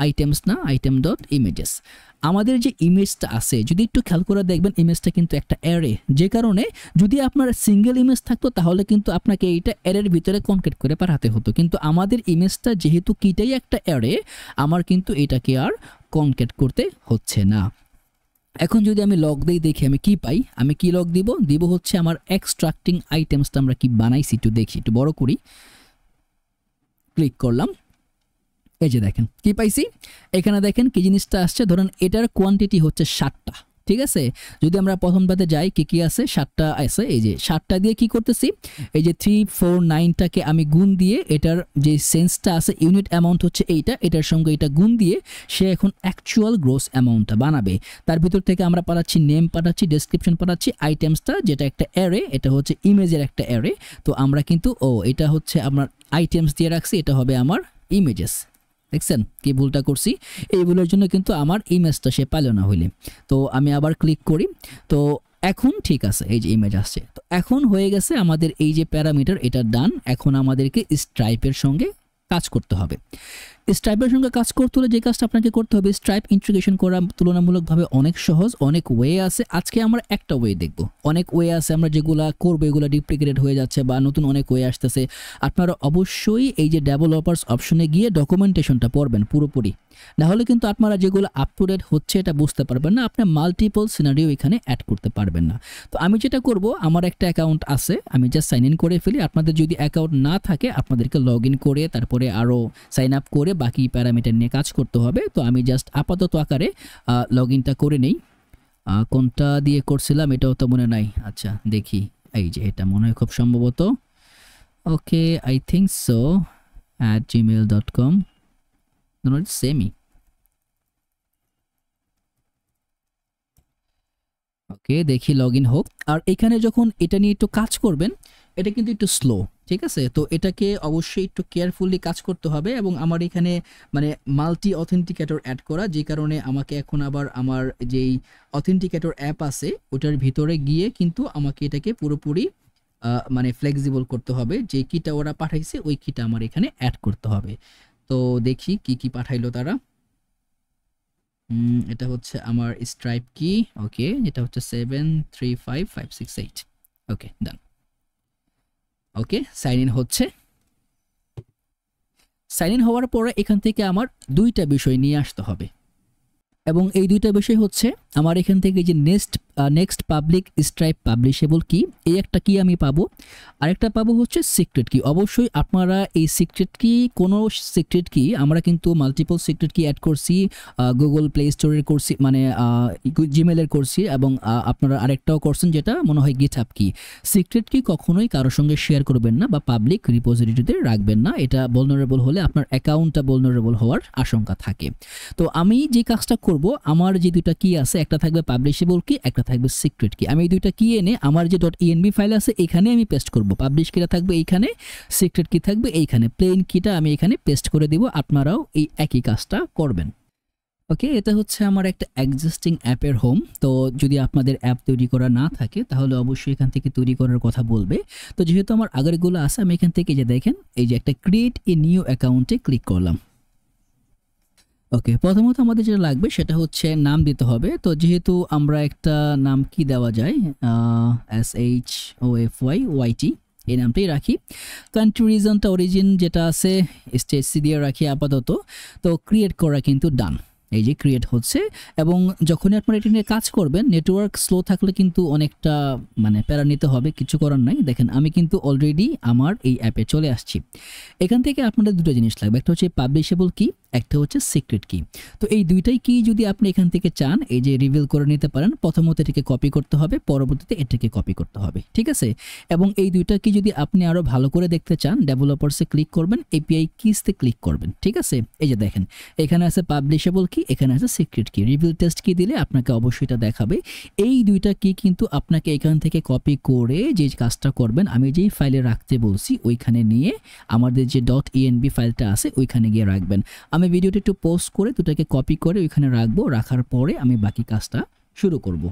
S1: আইটেমস না, আইটেম ডট ইমেজেস। আমাদের যে ইমেজটা আছে যদি একটু খেয়াল করে দেখবেন, ইমেজটা কিন্তু একটা অ্যারে, যে কারণে যদি আপনার সিঙ্গেল ইমেজ থাকতো তাহলে কিন্তু আপনাকে এইটা অ্যারের ভিতরে কনকেট করে পাঠাতে হতো, কিন্তু আমাদের ইমেজটা যেহেতু কিটাই একটা অ্যারে, আমার কিন্তু এটাকে আর কনকেট করতে হচ্ছে না। এখন যদি আমি লগ দিই, দেখি আমি কি পাই। আমি কি লগ দিব হচ্ছে আমার এক্সট্রাক্টিং আইটেমসটা আমরা কি বানাইছি একটু দেখি, একটু বড় করি, ক্লিক করলাম, এই যে দেখেন কি পাইছি। এখানে দেখেন কি জিনিসটা আসছে, ধরেন এটার কোয়ান্টিটি হচ্ছে 7টা, ঠিক আছে? যদি আমরা প্রথমটাতে যাই কি আছে, 7টা আছে। এই যে 7টা দিয়ে কি করতেছি, এই যে 349টাকে আমি গুণ দিয়ে এটার যে সেন্সটা আছে ইউনিট অ্যামাউন্ট হচ্ছে এটার সঙ্গে এটা গুণ দিয়ে সে এখন অ্যাকচুয়াল গ্রোস অ্যামাউন্টটা বানাবে। তার ভিতর থেকে আমরা পাঠাচ্ছি নেম, পাঠাচ্ছি ডেসক্রিপশন, পাঠাচ্ছি আইটেমসটা যেটা একটা অ্যারে, এটা হচ্ছে ইমেজের একটা অ্যারে। তো আমরা কিন্তু এটা হচ্ছে আমার আইটেমস দিয়ে রাখছি, এটা হবে আমার ইমেজেস। দেখছেন কি ভুলটা করছি? এই ভুলের জন্য কিন্তু আমার ইমেজটা সে পেল না হইলে। তো আমি আবার ক্লিক করি, তো এখন ঠিক আছে, এই যে ইমেজ আসছে। তো এখন হয়ে গেছে আমাদের এই যে প্যারামিটার, এটা ডান। এখন আমাদেরকে স্ট্রাইপের সঙ্গে কাজ করতে হবে। স্ট্রাইপের সঙ্গে কাজ করতে হলে যে কাজটা আপনাকে করতে হবে, স্ট্রাইপ ইন্টিগ্রেশন করা তুলনামূলকভাবে অনেক সহজ, অনেক ওয়ে আছে। আজকে আমরা একটা ওয়ে দেখব, অনেক ওয়ে আছে আমরা যেগুলো করবো এগুলো ডুপ্লিকেটেড হয়ে যাচ্ছে বা নতুন অনেক ওয়ে আসতেছে। আপনারা অবশ্যই এই যে ডেভেলপার্স অপশনে গিয়ে ডকুমেন্টেশনটা পড়বেন পুরোপুরি, না হলে কিন্তু আপনারা যেগুলো আপ টু ডেট হচ্ছে এটা বুঝতে পারবেন না, আপনি মাল্টিপল সিনারিও এখানে অ্যাড করতে পারবেন না। তো আমি যেটা করব, আমার একটা অ্যাকাউন্ট আছে, আমি জাস্ট সাইন ইন করে ফেলি। আপনাদের যদি অ্যাকাউন্ট না থাকে আপনাদেরকে লগ ইন করে তারপরে আরও সাইন আপ করে বাকি প্যারামিটার নিয়ে কাজ করতে হবে। তো আমি জাস্ট আপাতত আকারে লগ ইনটা করে নেই। কোনটা দিয়ে করছিলাম এটাও তো মনে নাই। আচ্ছা দেখি, এই যে এটা মনে হয় খুব সম্ভবত, okay I think so @gmail.com, সেমই। ওকে দেখি লগ ইন হোক। আর এখানে যখন এটা নিয়ে একটু কাজ করবেন, এটা কিন্তু একটু স্লো, ঠিক আছে? তো এটাকে অবশ্যই একটু কেয়ারফুলি কাজ করতে হবে। এবং আমার এখানে মানে মাল্টি অথেন্টিকেটর অ্যাড করা, যে কারণে আমাকে এখন আবার আমার যেই অথেন্টিকেটর অ্যাপ আছে ওটার ভিতরে গিয়ে কিন্তু আমাকে এটাকে পুরোপুরি মানে ফ্লেক্সিবল করতে হবে। যে কিটা ওরা পাঠাইছে ওই কিটা আমার এখানে অ্যাড করতে হবে। তো দেখি কি পাঠাইলো তারা। এটা হচ্ছে আমার স্ট্রাইপ কি, ওকে এটা হচ্ছে 735568, ওকে ডান। ওকে সাইন ইন হচ্ছে। সাইন ইন হওয়ার পরে এখান থেকে আমার দুইটা বিষয় নিয়ে আসতে হবে, এবং এই দুইটা বিষয় হচ্ছে আমার এখান থেকে যে নেক্সট নেক্সট পাবলিক স্ট্রাইপ পাবলিশেবল কি, এই একটা কি আমি পাবো। আরেকটা পাবো হচ্ছে সিক্রেট কি। অবশ্যই আপনারা এই সিক্রেট কি, কোনো সিক্রেট কি আমরা কিন্তু মাল্টিপল সিক্রেট কি অ্যাড করছি, গুগল প্লে স্টোরের করছি, মানে জিমেলের করছি, এবং আপনারা আরেকটাও করছেন যেটা মনে হয় গিটহাব কি। সিক্রেট কি কখনোই কারোর সঙ্গে শেয়ার করবেন না বা পাবলিক রিপোজিটরিতে রাখবেন না, এটা vulnerable হলে আপনার অ্যাকাউন্টটা vulnerable হওয়ার আশঙ্কা থাকে। তো আমি যে কাজটা করব, আমার যে দুইটা কি আছে, একটা থাকবে পাবলিশেবল কি, একটা থাকবে সিক্রেট কি। আমি এই দুইটা কি এনে আমার যে .env ফাইল আছে এখানে আমি পেস্ট করব। পাবলিশ কিটা থাকবে এইখানে, সিক্রেট কি থাকবে এইখানে, প্লেন কিটা আমি এখানে পেস্ট করে দিব। আপনারাও এই একই কাজটা করবেন। ওকে, এটা হচ্ছে আমার একটা এক্সিস্টিং অ্যাপের হোম। তো যদি আপনাদের অ্যাপ তৈরি করা না থাকে তাহলে অবশ্যই এখান থেকে তৈরি করার কথা বলবে। তো যেহেতু আমার আগেরগুলো আছে, আমি এখান থেকে যে দেখেন এই যে একটা ক্রিয়েট এ নিউ অ্যাকাউন্টে ক্লিক করলাম। ওকে, প্রথমত আমাদের যেটা লাগবে সেটা হচ্ছে নাম দিতে হবে। তো যেহেতু আমরা একটা নাম কি দেওয়া যায়, SHOFYYT এই নামটাই রাখি। কান্ট্রি রিজনটা অরিজিন যেটা আছে স্টেটসি দিয়ে রাখি আপাতত। তো ক্রিয়েট করা কিন্তু ডান, এই যে ক্রিয়েট হচ্ছে। এবং যখনই আপনারা এটা নিয়ে কাজ করবেন, নেটওয়ার্ক স্লো থাকলে কিন্তু অনেকটা মানে প্যারা নিতে হবে, কিছু করার নাই। দেখেন আমি কিন্তু অলরেডি আমার এই অ্যাপে চলে আসছি। এখান থেকে আপনাদের দুটো জিনিস লাগবে, একটা হচ্ছে পাবলিশেবল কি, একটা হচ্ছে সিক্রেট কি। তো এই দুইটাই কি যদি আপনি এখান থেকে চান এই যে রিভিল করে নিতে পারেন, প্রথমত এটাকে কপি করতে হবে, পরবর্তীতে এটাকে কপি করতে হবে, ঠিক আছে। এবং এই দুইটা কি যদি আপনি আরো ভালো করে দেখতে চান, ডেভেলপারসে ক্লিক করবেন, এপিআই কিসতে ক্লিক করবেন, ঠিক আছে। এই যে দেখেন এখানে আছে পাবলিশেবল কি, এখানে আছে সিক্রেট কি। রিভিল টেস্ট কি দিলে আপনাকে অবশ্যই এটা দেখাবে। এই দুইটা কি কিন্তু আপনাকে এখান থেকে কপি করে যে কাজটা করবেন, আমি যেই ফাইলে রাখতে বলছি ওইখানে নিয়ে আমাদের যে .env ফাইলটা আছে ওইখানে গিয়ে রাখবেন। আমি ভিডিওটা একটু পোস্ট করে দুটাকে কপি করে ওইখানে রাখবো, রাখার পরে আমি বাকি কাজটা শুরু করব।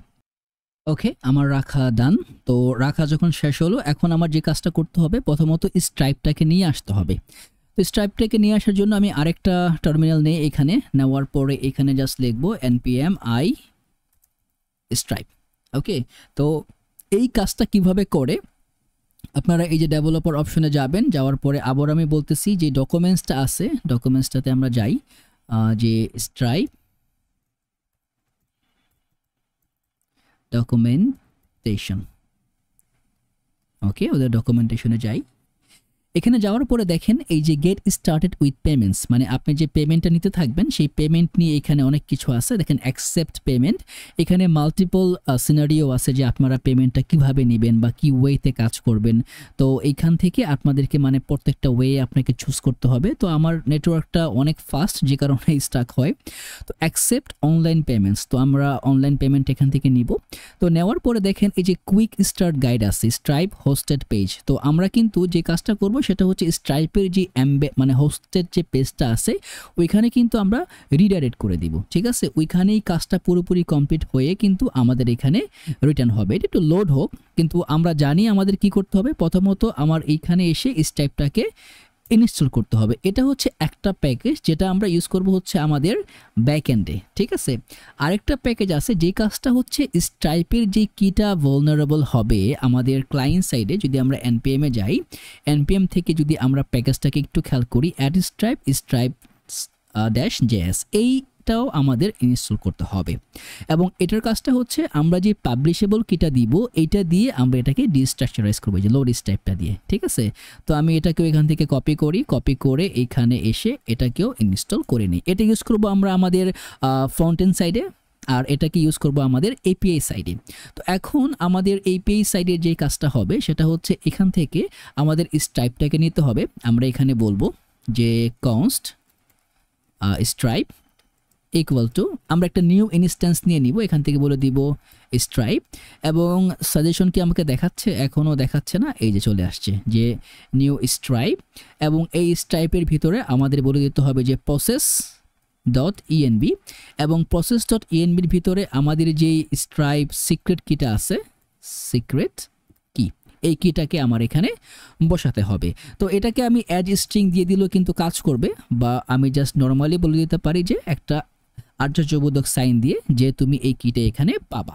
S1: ওকে, আমার রাখা ডান। তো রাখা যখন শেষ হলো, এখন আমার যে কাজটা করতে হবে, প্রথমত স্ট্রাইপটাকে নিয়ে আসতে হবে। তো স্ট্রাইপটাকে নিয়ে আসার জন্য আমি আরেকটা টার্মিনাল নেই, এখানে নেওয়ার পরে এখানে জাস্ট লিখবো npm i স্ট্রাইপ। ওকে, তো এই কাজটা কিভাবে করে, আপনারা এই যে ডেভেলপার অপশনে যাবেন, যাওয়ার পরে আবার আমি বলতেছি যে ডকুমেন্টসটা আছে, ডকুমেন্টসটাতে আমরা যাই, যে স্ট্রাইপ ডকুমেন্টেশন। ওকে, ওদের ডকুমেন্টেশনে যাই। এখানে যাওয়ার পরে দেখেন এই যে গেট স্টার্টেড উইথ পেমেন্টস, মানে আপনি যে পেমেন্টটা নিতে থাকবেন সেই পেমেন্ট নিয়ে এখানে অনেক কিছু আছে। দেখেন অ্যাকসেপ্ট পেমেন্ট, এখানে মাল্টিপল সিনারিও আছে যে আপনারা পেমেন্টটা কিভাবে নেবেন বা কি ওয়েতে কাজ করবেন। তো এইখান থেকে আপনাদেরকে মানে প্রত্যেকটা ওয়ে আপনাকে চুজ করতে হবে। তো আমার নেটওয়ার্কটা অনেক ফাস্ট যে কারণে স্টাক হয়। তো অ্যাকসেপ্ট অনলাইন পেমেন্টস, তো আমরা অনলাইন পেমেন্ট এখান থেকে নিব। তো নেওয়ার পরে দেখেন এই যে কুইক স্টার্ট গাইড আছে, স্ট্রাইপ হোস্টেড পেজ। তো আমরা কিন্তু যে কাজটা করব সেটা হচ্ছে স্ট্রাইপের যে মানে হোস্টেড যে পেজটা আছে ওইখানে কিন্তু আমরা রিডাইরেক্ট করে দিব, ঠিক আছে। ওইখানেই কাজটা পুরোপুরি কমপ্লিট হয়ে কিন্তু আমাদের এখানে রিটার্ন হবে। এটা একটু লোড হোক, কিন্তু আমরা জানি আমাদের কি করতে হবে। প্রথমত আমার এইখানে এসে স্ট্রাইপটাকে ইনস্টল করতে হবে। এটা হচ্ছে একটা প্যাকেজ যেটা আমরা ইউজ করব হচ্ছে আমাদের ব্যাকএন্ডে, ঠিক আছে। আরেকটা প্যাকেজ আছে যে কাজটা হচ্ছে স্ট্রাইপের যে কিটা vulnerable হবে আমাদের ক্লায়েন্ট সাইডে। যদি আমরা npm এ যাই, npm থেকে যদি আমরা প্যাকেজটাকে একটু খেয়াল করি, অ্যাড স্ট্রাইপ -js, এইটাও আমাদের ইনস্টল করতে হবে। এবং এটার কাজটা হচ্ছে আমরা যে পাবলিশেবল কিটা দিব এইটা দিয়ে আমরা এটাকে ডিস্ট্রাকচারাইজ করবো, যে লোড স্ট্রাইপটা দিয়ে, ঠিক আছে। তো আমি এটাকেও এখান থেকে কপি করি, কপি করে এখানে এসে এটাকেও ইনস্টল করে নিই। এটা ইউজ করব আমরা আমাদের ফ্রন্ট এন্ড সাইডে, আর এটাকে ইউজ করব আমাদের এপিআই সাইডে। তো এখন আমাদের এপিআই সাইডের যে কাজটা হবে সেটা হচ্ছে এখান থেকে আমাদের স্ট্রাইপটাকে নিতে হবে। আমরা এখানে বলবো যে const স্ট্রাইপ ইকুয়াল টু, আমরা একটা নিউ ইনস্ট্যান্স নিয়ে নিব, এখান থেকে বলে দিব স্ট্রাইপ। এবং সাজেশন কি আমাকে দেখাচ্ছে? এখনও দেখাচ্ছে না, এই যে চলে আসছে যে নিউ স্ট্রাইপ। এবং এই স্ট্রাইপের ভিতরে আমাদের বলে দিতে হবে যে process.env, এবং process.env এর ভিতরে আমাদের যেই স্ট্রাইপ সিক্রেট কিটা আছে, সিক্রেট কি, এই কিটাকে আমার এখানে বসাতে হবে। তো এটাকে আমি অ্যাজ স্ট্রিং দিয়ে দিলেও কিন্তু কাজ করবে, বা আমি জাস্ট নর্মালি বলে দিতে পারি যে একটা আর্যবোধক সাইন দিয়ে যে তুমি এই কিটা এখানে পাবা।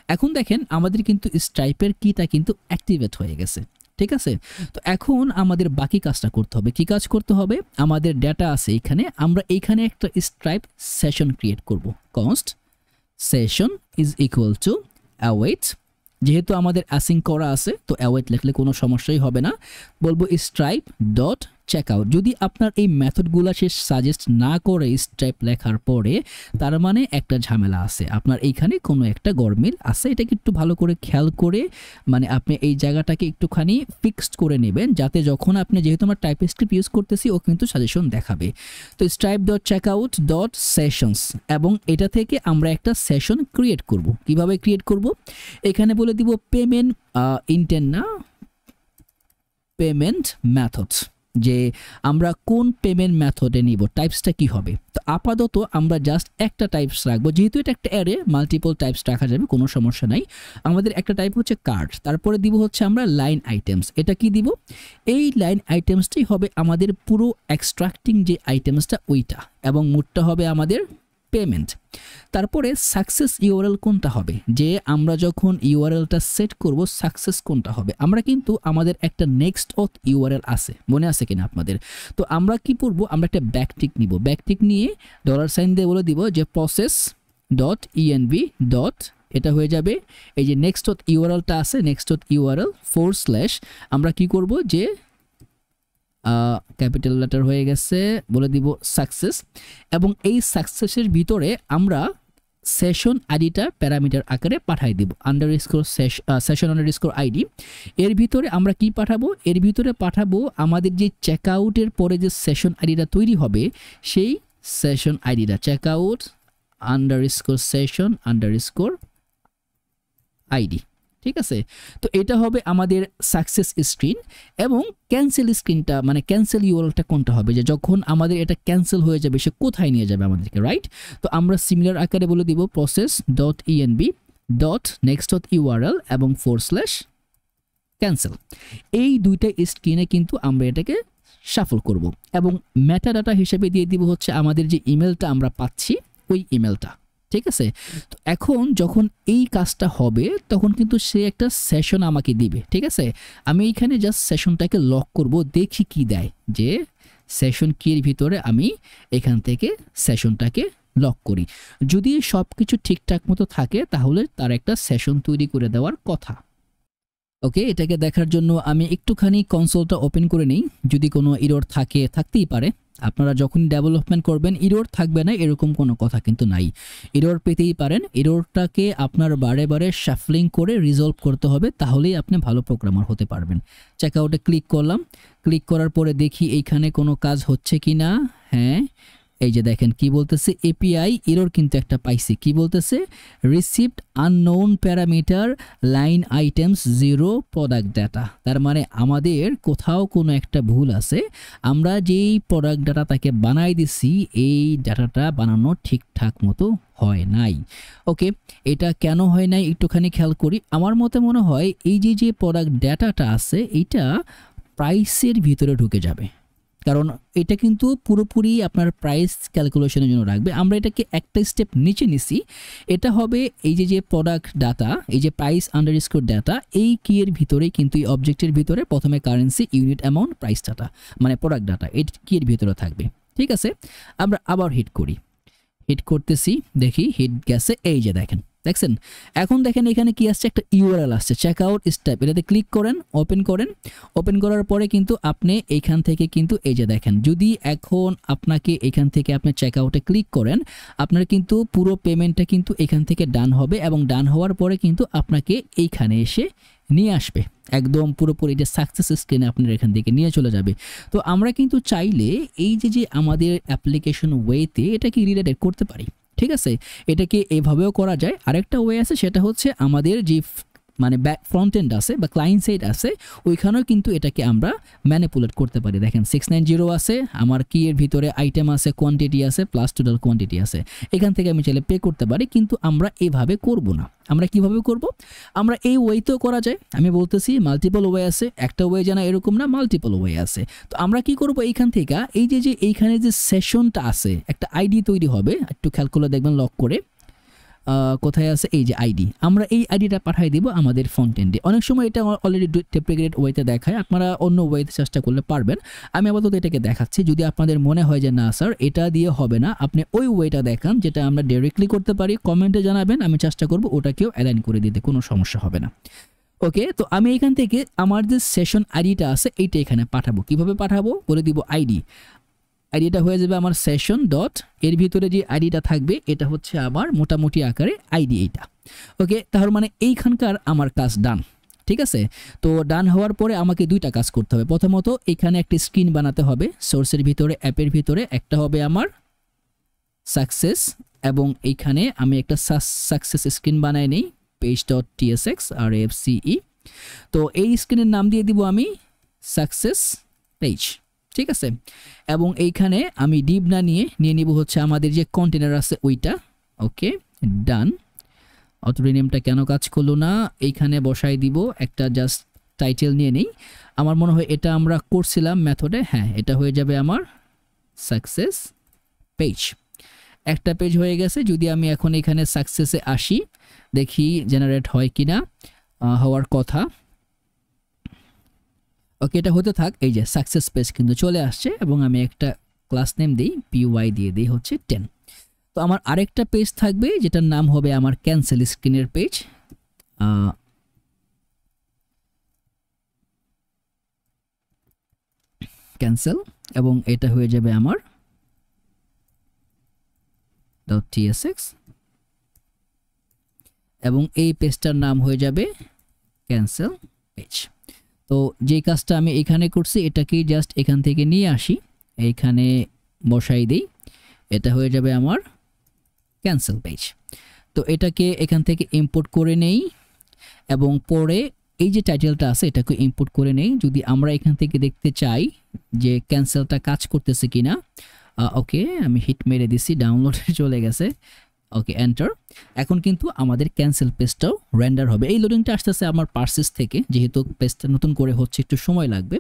S1: এখন দেখেন আমাদের কিন্তু স্ট্রাইপের কিটা কিন্তু অ্যাক্টিভেট হয়ে গেছে, ঠিক আছে। তো এখন আমাদের বাকি কাজটা করতে হবে। কি কাজ করতে হবে? আমাদের ডেটা আছে এখানে, আমরা এইখানে একটা স্ট্রাইপ সেশন ক্রিয়েট করব। const session is equal to await, যেহেতু আমাদের অ্যাসিং করা আছে তো অ্যাওয়েট লিখলে কোনো সমস্যাই হবে না। বলবো স্ট্রাইপ ডট চেকআউট। যদি আপনার এই মেথডগুলো সে সাজেস্ট না করে স্ট্রাইপ লেখার পরে, তার মানে একটা ঝামেলা আছে, আপনার এইখানে কোনো একটা গরমিল আছে। এটাকে একটু ভালো করে খেয়াল করে মানে আপনি এই জায়গাটাকে একটুখানি ফিক্সড করে নেবেন, যাতে যখন আপনি, যেহেতু আমরা টাইপস্ক্রিপ্ট ইউজ করতেছি, ও কিন্তু সাজেশন দেখাবে। তো stripe dot checkout dot sessions, এবং এটা থেকে আমরা একটা সেশন ক্রিয়েট করব। কিভাবে ক্রিয়েট করব? এখানে বলে দিব পেমেন্ট ইনটেন্ট না, পেমেন্ট মেথডস, যে আমরা কোন পেমেন্ট মেথডে নিব, টাইপসটা কি হবে। তো আপাতত আমরা জাস্ট একটা টাইপস রাখবো, যেহেতু এটা একটা অ্যারে, মাল্টিপল টাইপস রাখা যাবে, কোনো সমস্যা নাই। আমাদের একটা টাইপ হচ্ছে কার্ড, তারপরে দিব হচ্ছে আমরা লাইন আইটেমস। এটা কি দিব? এই লাইন আইটেমসটাই হবে আমাদের পুরো এক্সট্রাক্টিং যে আইটেমসটা ওইটা, এবং মোডটা হবে আমাদের পেমেন্ট। তারপরে সাকসেস ইউআরএল কোনটা হবে, যে আমরা যখন ইউআরএলটা সেট করব সাকসেস কোনটা হবে। আমরা কিন্তু আমাদের একটা নেক্সট অথ ইউআরএল আছে, মনে আছে কিনা আপনাদের? তো আমরা কি করব, আমরা একটা ব্যাকটিক নিব, ব্যাকটিক নিয়ে $সাইন দিয়ে বলে দিব যে প্রসেস ডট ইএনভি ডট, এটা হয়ে যাবে এই যে নেক্সট অথ ইউআরএলটা আছে, নেক্সট অথ ইউআরএল / আমরা কি করব, যে ক্যাপিটাল লেটার হয়ে গেছে, বলে দিব সাকসেস, এবং এই সাকসেসের ভিতরে আমরা সেশন আইডিটা প্যারামিটার আকারে পাঠাই দিব, সেশন আন্ডারস্কোর আইডি। এর ভিতরে আমরা কি পাঠাবো? এর ভিতরে পাঠাবো আমাদের যে চেকআউটের পরে যে সেশন আইডিটা তৈরি হবে, সেই সেশন আইডিটা চেকআউট সেশন আইডি। ঠিক আছে, তো এটা হবে আমাদের সাকসেস স্ক্রিন। এবং ক্যান্সেল স্ক্রিনটা, মানে ক্যান্সেল ইউআরএলটা কোনটা হবে, যে যখন আমাদের এটা ক্যান্সেল হয়ে যাবে সে কোথায় নিয়ে যাবে আমাদেরকে, রাইট? তো আমরা সিমিলার আকারে বলে দিব process dot ENB dot next dot URL এবং / ক্যান্সেল। এই দুইটা স্ক্রিনে কিন্তু আমরা এটাকে শাফল করব, এবং মেটা ডাটা হিসেবে দিয়ে দিব হচ্ছে আমাদের যে ইমেলটা আমরা পাচ্ছি ওই ইমেলটা। ঠিক আছে, তো এখন যখন এই কাজটা হবে তখন কিন্তু সে একটা সেশন আমাকে দিবে। ঠিক আছে, আমি এইখানে জাস্ট সেশনটাকে লক করব, দেখি কি দেয়, যে সেশন কির ভিতরে আমি এখান থেকে সেশনটাকে লক করি। যদি সব কিছু ঠিকঠাক মতো থাকে তাহলে তার একটা সেশন তৈরি করে দেওয়ার কথা। ওকে, এটাকে দেখার জন্য আমি একটুখানি কনসোলটা ওপেন করে নিই। যদি কোনো এরর থাকতেই পারে, আপনারা যখন ডেভেলপমেন্ট করবেন এরর থাকবে না এরকম কোনো কথা কিন্তু নাই, এরর পেতেই পারেন। এররটাকে আপনার বারে বারে শাফলিং করে রিজলভ করতে হবে, তাহলেই আপনি ভালো প্রোগ্রামার হতে পারবেন। চেকআউটে ক্লিক করলাম, ক্লিক করার পরে দেখি এইখানে কোনো কাজ হচ্ছে কি না। হ্যাঁ, এই যে দেখেন কি বলতেছে, এপিআই এরর কিন্তু একটা পাইছি। কি বলতেছে? Received unknown parameter line items 0 product data. তার মানে আমাদের কোথাও কোনো একটা ভুল আছে, আমরা যেই প্রোডাক্ট ডাটা তাকে বানাই দিছি এই ডাটাটা বানানো ঠিকঠাক মতো হয় নাই। ওকে, এটা কেন হয় নাই একটুখানি খেয়াল করি। আমার মতে মনে হয় এই যে প্রোডাক্ট ডাটাটা আছে এইটা প্রাইসের ভিতরে ঢুকে যাবে, কারণ এটা কিন্তু পুরোপুরি আপনার প্রাইস ক্যালকুলেশনের জন্য রাখবে। আমরা এটাকে একটা স্টেপ নিচে নিছি, এটা হবে এই যে প্রোডাক্ট ডাটা, এই যে প্রাইস আন্ডারস্কোর ডাটা, এই কি এর ভিতরেই কিন্তু এই অবজেক্টের ভিতরে প্রথমে currency, unit amount, price data, মানে প্রোডাক্ট ডাটা, এই কি এর ভিতরে থাকবে। ঠিক আছে, আমরা আবার হিট করি, হিট করতেছি, দেখি হিট গেছে, এই যে দেখছেন। এখন দেখেন এখানে কি আসছে, একটা ইউআরএল আসছে, চেকআউট স্টেপ। এটাতে ক্লিক করেন, ওপেন করেন। ওপেন করার পরে কিন্তু আপনি এইখান থেকে কিন্তু এই যে দেখেন, যদি এখন আপনাকে এখান থেকে আপনি চেকআউটে ক্লিক করেন, আপনার কিন্তু পুরো পেমেন্টটা কিন্তু এখান থেকে ডান হবে, এবং ডান হওয়ার পরে কিন্তু আপনাকে এইখানে এসে নিয়ে আসবে, একদম পুরোপুরি এটা সাকসেস স্ক্রিনে আপনার এখান থেকে নিয়ে চলে যাবে। তো আমরা কিন্তু চাইলে এই যে আমাদের অ্যাপ্লিকেশন ওয়েতে এটাকে রিলেটেড করতে পারি। ঠিক আছে, এটাকে এভাবেও করা যায়। আরেকটা ওয়ে আছে, সেটা হচ্ছে আমাদের যে মানে ফ্রন্ট এন্ড আছে বা ক্লায়েন্ট সাইড আছে, ওইখানেও কিন্তু এটাকে আমরা ম্যানিপুলেট করতে পারি। দেখেন 690 আছে, আমার কি এর ভিতরে আইটেম আছে, কোয়ান্টিটি আছে, প্লাস টোটাল কোয়ান্টিটি আছে। এখান থেকে আমি চাইলে পে করতে পারি, কিন্তু আমরা এভাবে করব না। আমরা কিভাবে করব? আমরা এই ওয়েতেও করা যায়। আমি বলতেছি মাল্টিপল ওয়ে আছে, একটা ওয়ে জানা এরকম না, মাল্টিপল ওয়ে আছে। তো আমরা কি করব, এইখান থেকে এই যে এইখানে যে সেশনটা আছে, একটা আইডি তৈরি হবে, একটু খেয়াল করে দেখবেন লক করে। কোথায় আছে এই যে আইডি, আমরা এই আইডিটা পাঠিয়ে দিব আমাদের ফ্রন্ট এন্ডে। অনেক সময় এটা অলরেডি ডুপ্লিকেট ওয়েতে দেখায়, আপনারা অন্য ওয়েতে চেষ্টা করলে পারবেন। আমি আপাতত এটাকে দেখাচ্ছি, যদি আপনাদের মনে হয় যে না স্যার এটা দিয়ে হবে না, আপনি ওই ওয়েটা দেখান যেটা আমরা ডাইরেক্টলি করতে পারি, কমেন্টে জানাবেন, আমি চেষ্টা করব ওটাকেও অ্যালাইন করে দিতে, কোনো সমস্যা হবে না। ওকে, তো আমি এখান থেকে আমার যে সেশন আইডিটা আছে এইটা এখানে পাঠাবো। কিভাবে পাঠাবো বলে দিব, আইডিটা হয়ে যাবে আমার সেশন ডট, এর ভিতরে যে আইডিটা থাকবে এটা হচ্ছে আমার মোটামুটি আকারে আইডি এইটা। ওকে, তাহলে মানে এইখানকার আমার কাজ ডান। ঠিক আছে, তো ডান হওয়ার পরে আমাকে দুইটা কাজ করতে হবে। প্রথমত এখানে একটা স্ক্রিন বানাতে হবে সোর্সের ভিতরে, অ্যাপের ভিতরে একটা হবে আমার সাকসেস, এবং এইখানে আমি একটা সাকসেস স্ক্রিন বানাই নেই, page.tsx আর fce। তো এই স্ক্রিনের নাম দিয়ে দিব আমি সাকসেস পেজ। ঠিক আছে, এবং এইখানে আমি ডিভ না নিয়ে নিব হচ্ছে আমাদের যে কন্টেনার আছে ওইটা। ওকে, ডান। অথরিটি নেমটা কেন কাজ করলো না, এইখানে বসাই দিব একটা জাস্ট টাইটেল নিয়ে নেই। আমার মনে হয় এটা আমরা করছিলাম মেথডে, হ্যাঁ এটা হয়ে যাবে আমার সাকসেস পেজ। একটা পেজ হয়ে গেছে। যদি আমি এখন এখানে সাকসেসে আসি, দেখি জেনারেট হয় কিনা, হওয়ার কথা। ওকে, এটা হতে থাক। এই যে সাকসেস পেজ কিন্তু চলে আসছে, এবং আমি একটা ক্লাস নেম দিই, py দিয়ে দিই হচ্ছে 10। তো আমার আরেকটা পেজ থাকবে যেটার নাম হবে আমার ক্যান্সেল স্ক্রিনের পেজ। ক্যান্সেল, এবং এটা হয়ে যাবে আমার .tsx, এবং এই পেজটার নাম হয়ে যাবে ক্যান্সেল পেজ। তো যে কাজটা আমি এখানে করছি এটাকে জাস্ট এখান থেকে নিয়ে আসি, এইখানে বসাই দিই, এটা হয়ে যাবে আমার ক্যান্সেল পেজ। তো এটাকে এখান থেকে ইম্পোর্ট করে নেই, এবং পরে এই যে টাইটেলটা আছে এটাকে ইম্পোর্ট করে নেই। যদি আমরা এখান থেকে দেখতে চাই যে ক্যান্সেলটা কাজ করতেছে কিনা, ওকে আমি হিট মেরে দিছি, ডাউনলোডে চলে গেছে। ওকে, এন্টার। এখন কিন্তু আমাদের ক্যান্সেল পেজটাও রেন্ডার হবে। এই লোডিংটা আসতেছে আমার পার্সেস থেকে, যেহেতু পেজটা নতুন করে হচ্ছে একটু সময় লাগবে।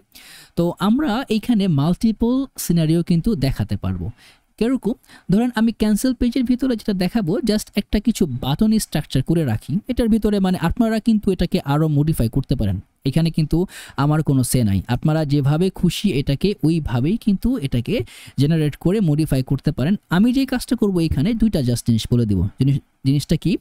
S1: তো আমরা এইখানে মাল্টিপল সিনারিও কিন্তু দেখাতে পারবো। কিরকম, ধরেন আমি ক্যান্সেল পেজের ভিতরে যেটা দেখাবো, জাস্ট একটা কিছু বাটন স্ট্রাকচার করে রাখি এটার ভিতরে, মানে আপনারা কিন্তু এটাকে আরও মডিফাই করতে পারেন। এখানে কিন্তু আমার কোনো সে নাই, আপনারা যেভাবে খুশি এটাকে ওইভাবেই কিন্তু এটাকে জেনারেট করে মডিফাই করতে পারেন। আমি যে কাজটা করব এখানে দুইটা জাস্ট জিনিস বলে দিব। জিনিসটা কি,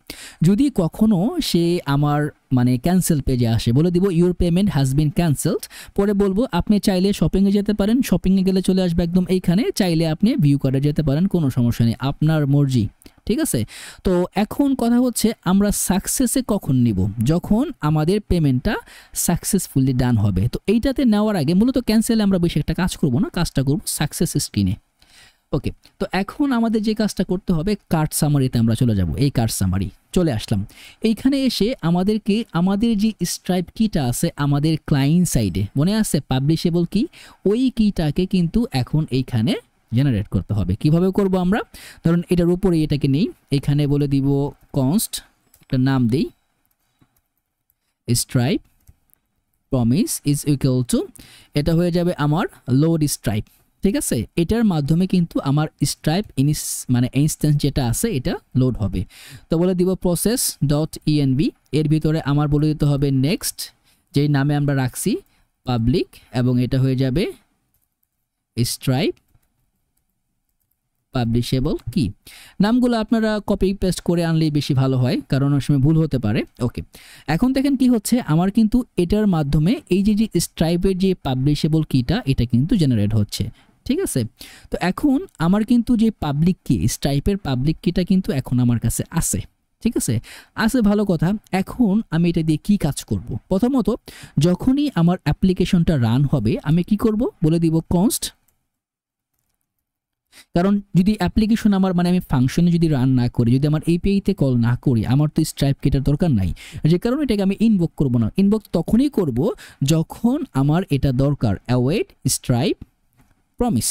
S1: যদি কখনো সে আমার মানে ক্যান্সেল পেজে আসে, বলে দিব your payment has been cancelled. পরে বলবো আপনি চাইলে শপিংয়ে যেতে পারেন, শপিংয়ে গেলে চলে আসবে একদম এইখানে, চাইলে আপনি ভিউ করে যেতে পারেন, কোনো সমস্যা নেই, আপনার মর্জি। ঠিক আছে, তো এখন কথা হচ্ছে আমরা সাকসেসে কখন নিব, যখন আমাদের পেমেন্টটা সাকসেসফুলি ডান হবে। তো এইটাতে নেওয়ার আগে মূলত ক্যান্সেলে আমরা বেশি একটা কাজ করব না, কাজটা করব সাকসেস স্ক্রিনে। ওকে, তো এখন আমাদের যে কাজটা করতে হবে, কার্ড সামারিতে আমরা চলে যাব। এই কার্ড সামারি চলে আসলাম, এইখানে এসে আমাদেরকে আমাদের যে স্ট্রাইপ কিটা আছে আমাদের ক্লায়েন্ট সাইডে, মনে আছে পাবলিশেবল কি, ওই কিটাকে কিন্তু এখন এইখানে জেনারেট করতে হবে। কিভাবে করব আমরা, ধরুন এটার উপরে এটাকে নেই, এখানে বলে দিব কনস্ট, একটা নাম দেই stripe promise is equal to, এটা হয়ে যাবে আমার লোড স্ট্রাইপ। ঠিক আছে, এটার মাধ্যমে কিন্তু আমার স্ট্রাইপ মানে ইনস্ট্যান্স যেটা আছে এটা লোড হবে। তো বলে দিব প্রসেস ডট env, এর ভিতরে আমার বলে দিতে হবে নেক্সট, যেই নামে আমরা রাখছি পাবলিক, এবং এটা হয়ে যাবে স্ট্রাইপ পাবলিশেবল কি। নামগুলো আপনারা কপি পেস্ট করে আনলেই বেশি ভালো হয়, কারণ অনেক সময় ভুল হতে পারে। ওকে, এখন দেখেন কি হচ্ছে, আমার কিন্তু এটার মাধ্যমে এই যে স্ট্রাইপের যে পাবলিশেবল কিটা এটা কিন্তু জেনারেট হচ্ছে। ঠিক আছে, তো এখন আমার কিন্তু যে পাবলিক কি, স্ট্রাইপের পাবলিক কিটা কিন্তু এখন আমার কাছে আছে। ঠিক আছে, ভালো কথা। এখন আমি এটা দিয়ে কি কাজ করব, প্রথমত যখনই আমার অ্যাপ্লিকেশনটা রান হবে আমি কি করব বলে দিব কনস্ট, কারণ যদি অ্যাপ্লিকেশন আমার মানে আমি ফাংশনে যদি রান না করি, যদি আমার এপিআইতে কল না করি, আমার তো স্ট্রাইপ কিটার দরকার নাই। যে কারণে এটাকে আমি ইনভোক করব না, ইনভোক তখনই করব যখন আমার এটা দরকার, অ্যাওয়েট স্ট্রাইপ প্রমিস।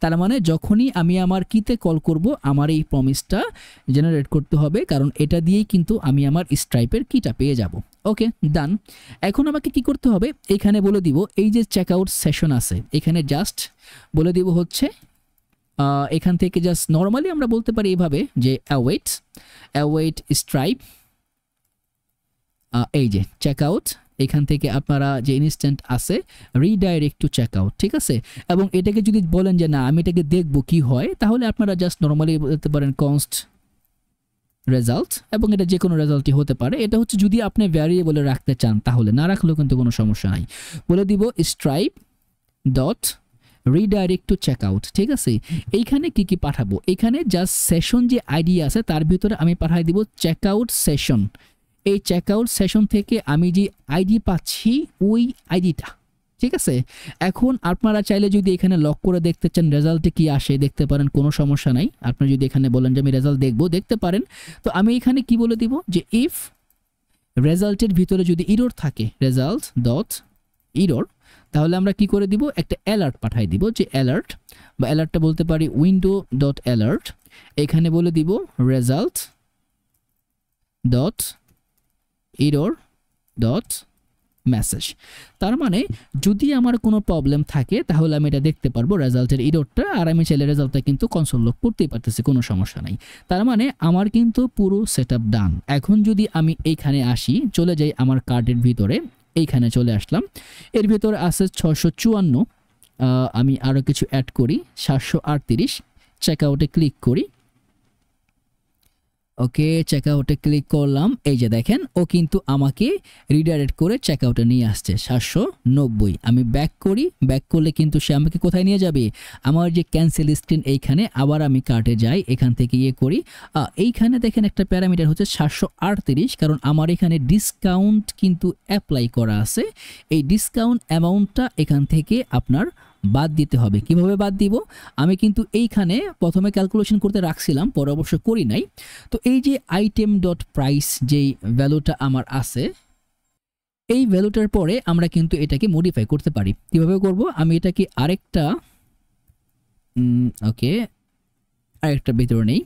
S1: তার মানে যখনই আমি আমার কিতে কল করব আমার এই প্রমিসটা জেনারেট করতে হবে, কারণ এটা দিয়েই কিন্তু আমি আমার স্ট্রাইপের কিটা পেয়ে যাব। ওকে, ডান। এখন আমাকে কি করতে হবে, এখানে বলে দিব এই যে চেক আউট সেশন আছে, এখানে জাস্ট বলে দিব হচ্ছে এখান থেকে জাস্ট নর্মালি আমরা বলতে পারি এইভাবে যে অ্যাওয়েট স্ট্রাইপ, এই যে চেক আউট, এখান থেকে আপনারা যে ইনস্ট্যান্ট আছে রিডাইরেক্ট টু চেক আউট, ঠিক আছে। এবং এটাকে যদি বলেন যে না আমি এটাকে দেখবো কি হয়, তাহলে আপনারা জাস্ট নর্মালি বলতে পারেন কনস্ট রেজাল্ট, এবং এটা যে কোনো রেজাল্টই হতে পারে। এটা হচ্ছে যদি আপনি ভ্যারিয়েবলে রাখতে চান, তাহলে না রাখলেও কিন্তু কোনো সমস্যা নাই। বলে দিব stripe dot redirect to checkout, ঠিক আছে। এইখানে কি কি পাঠাবো, এখানে জাস্ট সেশন যে আইডি আছে তার ভিতরে আমি পাঠাই দিব চেক আউট সেশন। এই চেক আউট সেশন থেকে আমি যে আইডি পাচ্ছি ওই আইডিটা, ঠিক আছে। এখন আপনারা চাইলে যদি এখানে লক করে দেখতে চান রেজাল্টে কি আসে দেখতে পারেন, কোনো সমস্যা নাই। আপনারা যদি এখানে বলেন যে আমি রেজাল্ট দেখবো, দেখতে পারেন। তো আমি এখানে কি বলে দিব যে ইফ রেজাল্টের ভিতরে যদি ইরর থাকে, রেজাল্ট ডট ইরর, তাহলে আমরা কি করে দিব একটা অ্যালার্ট পাঠাই দিব, যে অ্যালার্ট বা অ্যালার্টটা বলতে পারি উইন্ডো ডট অ্যালার্ট। এখানে বলে দিব result dot error dot message. তার মানে যদি আমার কোনো প্রবলেম থাকে তাহলে আমি এটা দেখতে পারবো রেজাল্টের ইররটা, আর আমি চাইলে রেজাল্টটা কিন্তু কনসোল লক করতেই পারতেছি, কোনো সমস্যা নাই। তার মানে আমার কিন্তু পুরো সেটআপ ডান। এখন যদি আমি এইখানে আসি, চলে যাই আমার কার্ডের ভিতরে, এইখানে চলে আসলাম, এর ভিতরে আছে 654, আমি আরও কিছু অ্যাড করি 738, চেক আউটে ক্লিক করি। ওকে, চেক আউটে ক্লিক করলাম, এই যে দেখেন ও কিন্তু আমাকে রিডাইরেক্ট করে চেক আউটে নিয়ে আসছে 790। আমি ব্যাক করি, ব্যাক করলে কিন্তু সে আমাকে কোথায় নিয়ে যাবে, আমার যে ক্যান্সেল স্ক্রিন এইখানে। আবার আমি কার্টে যাই, এখান থেকে ইয়ে করি, এইখানে দেখেন একটা প্যারামিটার হচ্ছে 738, কারণ আমার এখানে ডিসকাউন্ট কিন্তু অ্যাপ্লাই করা আছে। এই ডিসকাউন্ট অ্যামাউন্টটা এখান থেকে আপনার বাদ দিতে হবে। কিভাবে বাদ দিব, আমি কিন্তু এইখানে প্রথমে ক্যালকুলেশন করতে রাখছিলাম, পরে অবশ্য করি নাই। তো এই যে আইটেম ডট প্রাইস যেই ভ্যালুটা আমার আছে, এই ভ্যালুটার পরে আমরা কিন্তু এটাকে মডিফাই করতে পারি। কিভাবে করব, আমি এটাকে আরেকটা আরেকটা ভিতরে নেই,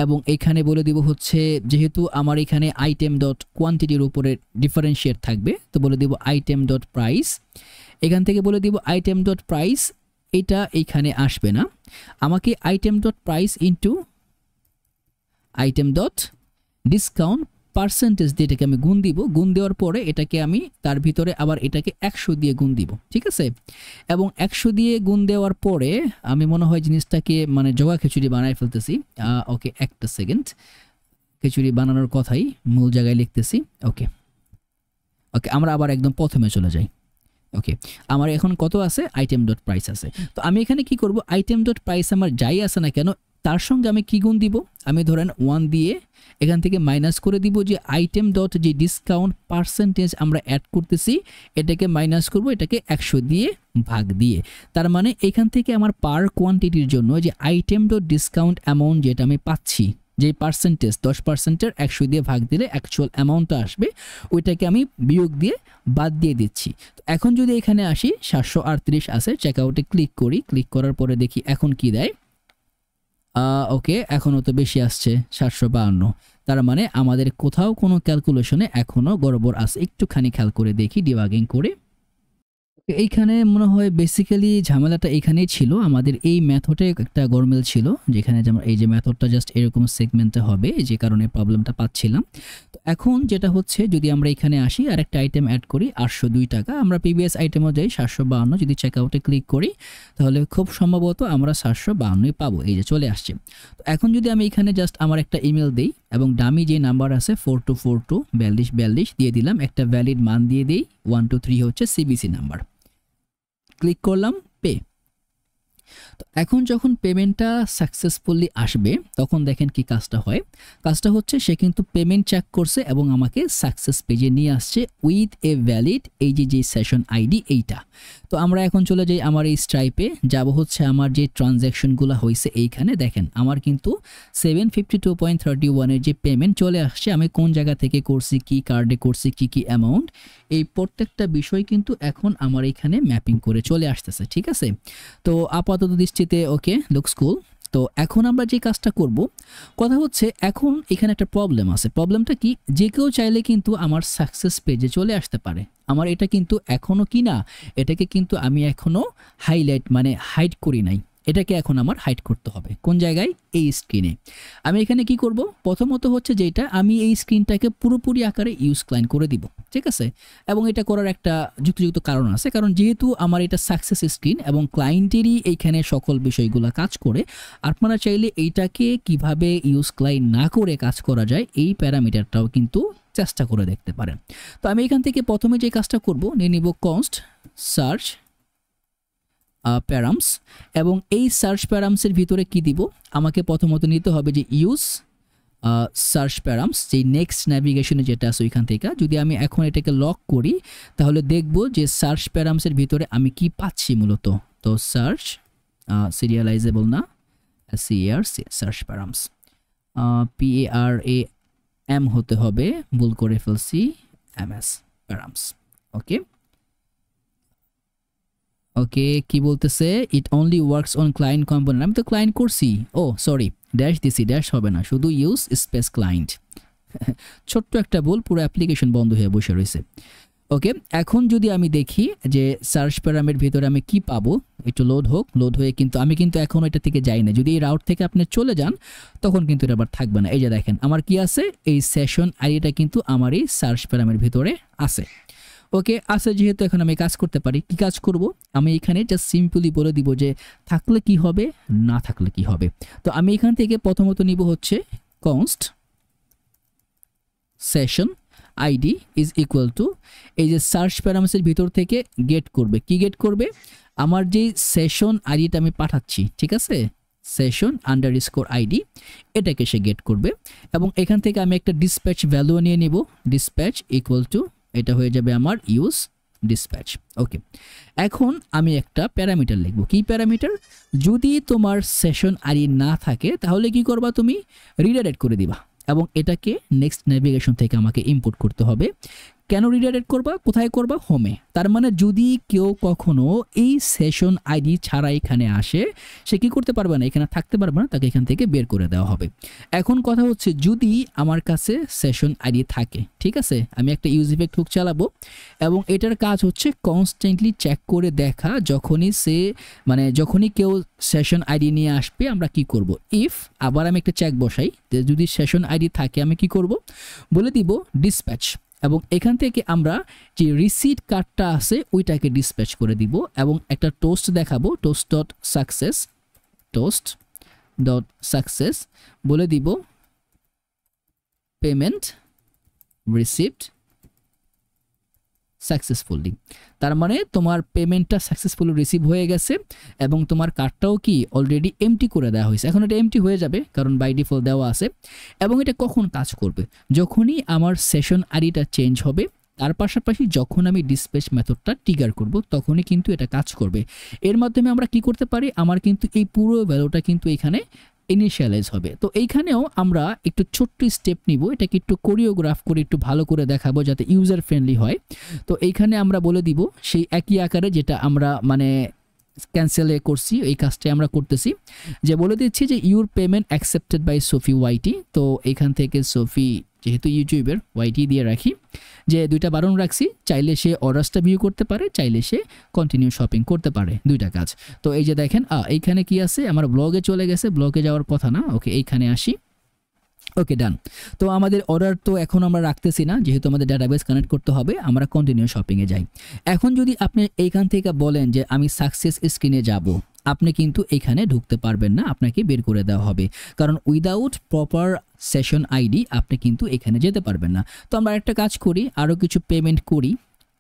S1: এবং এখানে বলে দিব হচ্ছে যেহেতু আমার এখানে আইটেম ডট কোয়ান্টিটির উপরে ডিফারেন্সিয়েট থাকবে, তো বলে দিব আইটেম ডট প্রাইস। এখান থেকে বলে দিব আইটেম ডট প্রাইস, এটা এইখানে আসবে না, আমাকে item dot price into item dot discount percentage দিয়ে এটাকে আমি গুণ দিব। গুণ দেওয়ার পরে এটাকে আমি তার ভিতরে আবার এটাকে 100 দিয়ে গুণ দিব, ঠিক আছে। এবং 100 দিয়ে গুণ দেওয়ার পরে আমি মনে হয় জিনিসটাকে মানে জগা খিচুড়ি বানাই ফেলতেছি। ওকে, একটা সেকেন্ড, খিচুড়ি বানানোর কথাই মূল জায়গায় লিখতেছি। ওকে, আমরা আবার একদম প্রথমে চলে যাই। ওকে, আমার এখন কত আছে, আইটেম ডট প্রাইস আছে। তো আমি এখানে কি করব, আইটেম ডট প্রাইস আমার যাই আছে না কেন তার সঙ্গে আমি কি গুণ দিব, আমি ধরেন 1 দিয়ে এখান থেকে মাইনাস করে দিব যে আইটেম ডট যে ডিসকাউন্ট পার্সেন্টেজ আমরা অ্যাড করতেছি এটাকে মাইনাস করব, এটাকে 100 দিয়ে ভাগ দিয়ে। তার মানে এখান থেকে আমার পার কোয়ান্টিটির জন্য যে আইটেম ডট ডিসকাউন্ট অ্যামাউন্ট যেটা আমি পাচ্ছি, যে পার্সেন্টেজ 10%-এর 100 দিয়ে ভাগ দিলে অ্যাকচুয়াল অ্যামাউন্টটা আসবে, ওইটাকে আমি বিয়োগ দিয়ে বাদ দিয়ে দিচ্ছি। তো এখন যদি এখানে আসি 738 আছে, চেক আউটে ক্লিক করি, ক্লিক করার পরে দেখি এখন কি দেয়। ওকে, এখনও তো বেশি আসছে 752। তার মানে আমাদের কোথাও কোনো ক্যালকুলেশনে এখনও গড়বড় আছে। একটুখানি খেয়াল করে দেখি ডিবাগিং করে। এইখানে মনে হয় বেসিক্যালি ঝামেলাটা এখানেই ছিল, আমাদের এই মেথডে একটা গরমিল ছিল, যেখানে যেমন এই যে মেথডটা জাস্ট এরকম সেগমেন্টে হবে, যে কারণে প্রবলেমটা পাচ্ছিলাম। তো এখন যেটা হচ্ছে, যদি আমরা এখানে আসি আর একটা আইটেম অ্যাড করি 802 টাকা, আমরা প্রিভিয়াস আইটেমও যাই 752, যদি চেক আউটে ক্লিক করি তাহলে খুব সম্ভবত আমরা 752 পাবো। এই যে চলে আসছে। তো এখন যদি আমি এখানে জাস্ট আমার একটা ইমেল দিই এবং ডামি যে নাম্বার আছে 4242 4242 দিয়ে দিলাম, একটা ভ্যালিড মান দিয়ে দিই, 123 হচ্ছে সিবিসি নাম্বার, ক্লিক করলাম পে। তো এখন যখন পেমেন্টটা সাকসেসফুলি আসবে তখন দেখেন কি কাজটা হয়। কাজটা হচ্ছে সে কিন্তু পেমেন্ট চেক করছে এবং আমাকে সাকসেস পেজে নিয়ে আসছে উইথ এ ভ্যালিড এই যে সেশন আইডি এইটা। তো আমরা এখন চলে যাই আমার এই স্ট্রাইপে, যাব হচ্ছে আমার যে ট্রানজ্যাকশনগুলো হয়েছে এইখানে দেখেন আমার কিন্তু 752.31 এর যে পেমেন্ট চলে আসছে, আমি কোন জায়গা থেকে করছি, কি কার্ডে করছি, কি অ্যামাউন্ট, এই প্রত্যেকটা বিষয় কিন্তু এখন আমার এখানে ম্যাপিং করে চলে আসতেছে, ঠিক আছে। তো আপাতত দৃষ্টিতে ওকে, লুকস কুল। তো এখন আমরা যে কাজটা করব, কথা হচ্ছে এখন এখানে একটা প্রবলেম আছে। প্রবলেমটা কি, যে কেউ চাইলে কিন্তু আমার সাকসেস পেজে চলে আসতে পারে। আমার এটা কিন্তু এখনো কি না, এটাকে কিন্তু আমি এখনো হাইলাইট মানে হাইড করি নাই। এটাকে এখন আমার হাইড করতে হবে কোন জায়গায় এই স্ক্রিনে আমি এখানে কি করব প্রথমত হচ্ছে যেটা আমি এই স্ক্রিনটাকে পুরোপুরি আকারে ইউজ ক্লায়েন্ট করে দিব ঠিক আছে এবং এটা করার একটা যুক্তিযুক্ত কারণ আছে কারণ যেহেতু আমার এটা সাকসেস স্ক্রিন এবং ক্লায়েন্টেরই এইখানে সকল বিষয়গুলো কাজ করে আপনারা চাইলে এইটাকে কিভাবে ইউজ ক্লায়েন্ট না করে কাজ করা যায় এই প্যারামিটারটাও কিন্তু চেষ্টা করে দেখতে পারেন তো আমি এখান থেকে প্রথমে যে কাজটা করব নিয়ে নিব কনস্ট সার্চ প্যারামস এবং এই সার্চ প্যারামসের ভিতরে কি দিব আমাকে প্রথমত নিতে হবে যে ইউজ সার্চ প্যারামস যে নেক্সট ন্যাভিগেশনে যেটা আছে ওইখান থেকে যদি আমি এখন এটাকে লক করি তাহলে দেখব যে সার্চ প্যারামসের ভিতরে আমি কি পাচ্ছি মূলত তো সার্চ সিরিয়ালাইজেবল না সার্চ প্যারামস PARAM হতে হবে ভুল করে ফেলছি MS প্যারামস ওকে ওকে কি বলতেছে ইট only works on client component আমি তো ক্লায়েন্ট করছি ও সরি ড্যাশ দিছি ড্যাশ হবে না শুধু ইউজ স্পেস ক্লায়েন্ট ছোট্ট একটা ভুল পুরো অ্যাপ্লিকেশন বন্ধ হয়ে বসে রয়েছে ওকে এখন যদি আমি দেখি যে সার্চ প্যারামের ভিতরে আমি কি পাবো একটু লোড হয়ে কিন্তু আমি কিন্তু এখন এটা থেকে যাই না যদি এই রাউট থেকে আপনি চলে যান তখন কিন্তু এটা আবার থাকবে না এই যে দেখেন আমার কি আছে এই সেশন আইডিটা কিন্তু আমার এই সার্চ প্যারামের ভিতরে আছে ওকে আছে যেহেতু এখন আমি কাজ করতে পারি কি কাজ করব আমি এখানে জাস্ট সিম্পলি বলে দিব যে থাকলে কি হবে না থাকলে কি হবে তো আমি এখান থেকে প্রথমত নিব হচ্ছে const session ID is equal to এই যে সার্চ প্যারামিটারের ভিতর থেকে গেট করবে কি গেট করবে আমার যে সেশন আইডিটা আমি পাঠাচ্ছি ঠিক আছে সেশন আন্ডারস্কোর আইডি এটাকে সে গেট করবে এবং এখান থেকে আমি একটা ডিসপ্যাচ ভ্যালু নিয়ে নিব ডিসপ্যাচ ইকুয়াল টু এটা হয়ে যাবে আমার ইউজ ডিসপ্যাচ ওকে এখন আমি একটা প্যারামিটার লিখব কি প্যারামিটার যদি তোমার সেশন আইডি না থাকে তাহলে কি করবা তুমি রিডাইরেক্ট করে দিবা এবং এটাকে নেক্সট নেভিগেশন থেকে আমাকে ইম্পোর্ট করতে হবে কেন রিডাইরেক্ট করবা কোথায় করবা হোমে তার মানে যদি কেউ কখনো এই সেশন আইডি ছাড়া এখানে আসে সে কি করতে পারবে না এখানে থাকতে পারবে না তাকে এখান থেকে বের করে দেওয়া হবে এখন কথা হচ্ছে যদি আমার কাছে সেশন আইডি থাকে ঠিক আছে আমি একটা ইউজ ইফেক্ট হুক চালাবো এবং এটার কাজ হচ্ছে কনস্ট্যান্টলি চেক করে দেখা যখনই কেউ সেশন আইডি নিয়ে আসবে আমরা কি করব ইফ আবার আমি একটা চেক বসাই যদি সেশন আইডি থাকে আমি কি করব বলে দিব ডিসপ্যাচ এবং এখান থেকে আমরা যে রিসিট কার্ডটা আছে ওইটাকে ডিসপ্যাচ করে দিব এবং একটা টোস্ট দেখাবো টোস্ট.সাকসেস বলে দিব পেমেন্ট রিসিভড সাকসেসফুলি তার মানে তোমার পেমেন্টটা সাকসেসফুলি রিসিভ হয়ে গেছে এবং তোমার কার্ডটাও কি অলরেডি এমটি করে দেওয়া হয়েছে এখন এটা এমটি হয়ে যাবে কারণ বাই ডিফল্ট দেওয়া আছে এবং এটা কখন কাজ করবে যখনই আমার সেশন আইডিটা চেঞ্জ হবে তার পাশাপাশি যখন আমি ডিসপ্যাচ মেথডটা ট্রিগার করব তখনই কিন্তু এটা কাজ করবে এর মাধ্যমে আমরা কি করতে পারি আমার কিন্তু এই পুরো ভ্যালুটা কিন্তু এখানে ইনিশিয়ালাইজ হবে তো এইখানেও আমরা একটু ছোট্ট স্টেপ নিব এটাকে একটু কোরিওগ্রাফ করে একটু ভালো করে দেখাবো যাতে ইউজার ফ্রেন্ডলি হয় তো এইখানে আমরা বলে দিব সেই একই আকারে যেটা আমরা ক্যান্সেলে করছি এই কাজটা আমরা করতেছি যে বলে দিচ্ছি যে ইউর পেমেন্ট অ্যাকসেপ্টেড বাই সোফি ওয়াইটি তো এখান থেকে সোফি যেহেতু ইউটিউবের ওয়াইটি দিয়ে রাখি যে দুইটা বারণ রাখছি চাইলে সে অর্ডারসটা ভিউ করতে পারে চাইলে সে কন্টিনিউ শপিং করতে পারে দুইটা কাজ তো এই যে দেখেন এইখানে কি আছে আমার ব্লগে চলে গেছে ব্লগে যাওয়ার কথা না ওকে এইখানে আসি ওকে ডান তো আমাদের অর্ডার তো এখন আমরা রাখতেছি না যেহেতু আমাদের ডাটাবেস কানেক্ট করতে হবে আমরা কন্টিনিউ শপিংয়ে যাই এখন যদি আপনি এইখান থেকে বলেন যে আমি সাকসেস স্ক্রিনে যাব আপনি কিন্তু এখানে ঢুকতে পারবেন না আপনাকে বের করে দেওয়া হবে কারণ উইদাউট প্রপার সেশন আইডি আপনি কিন্তু এখানে যেতে পারবেন না তো আমরা একটা কাজ করি আরও কিছু পেমেন্ট করি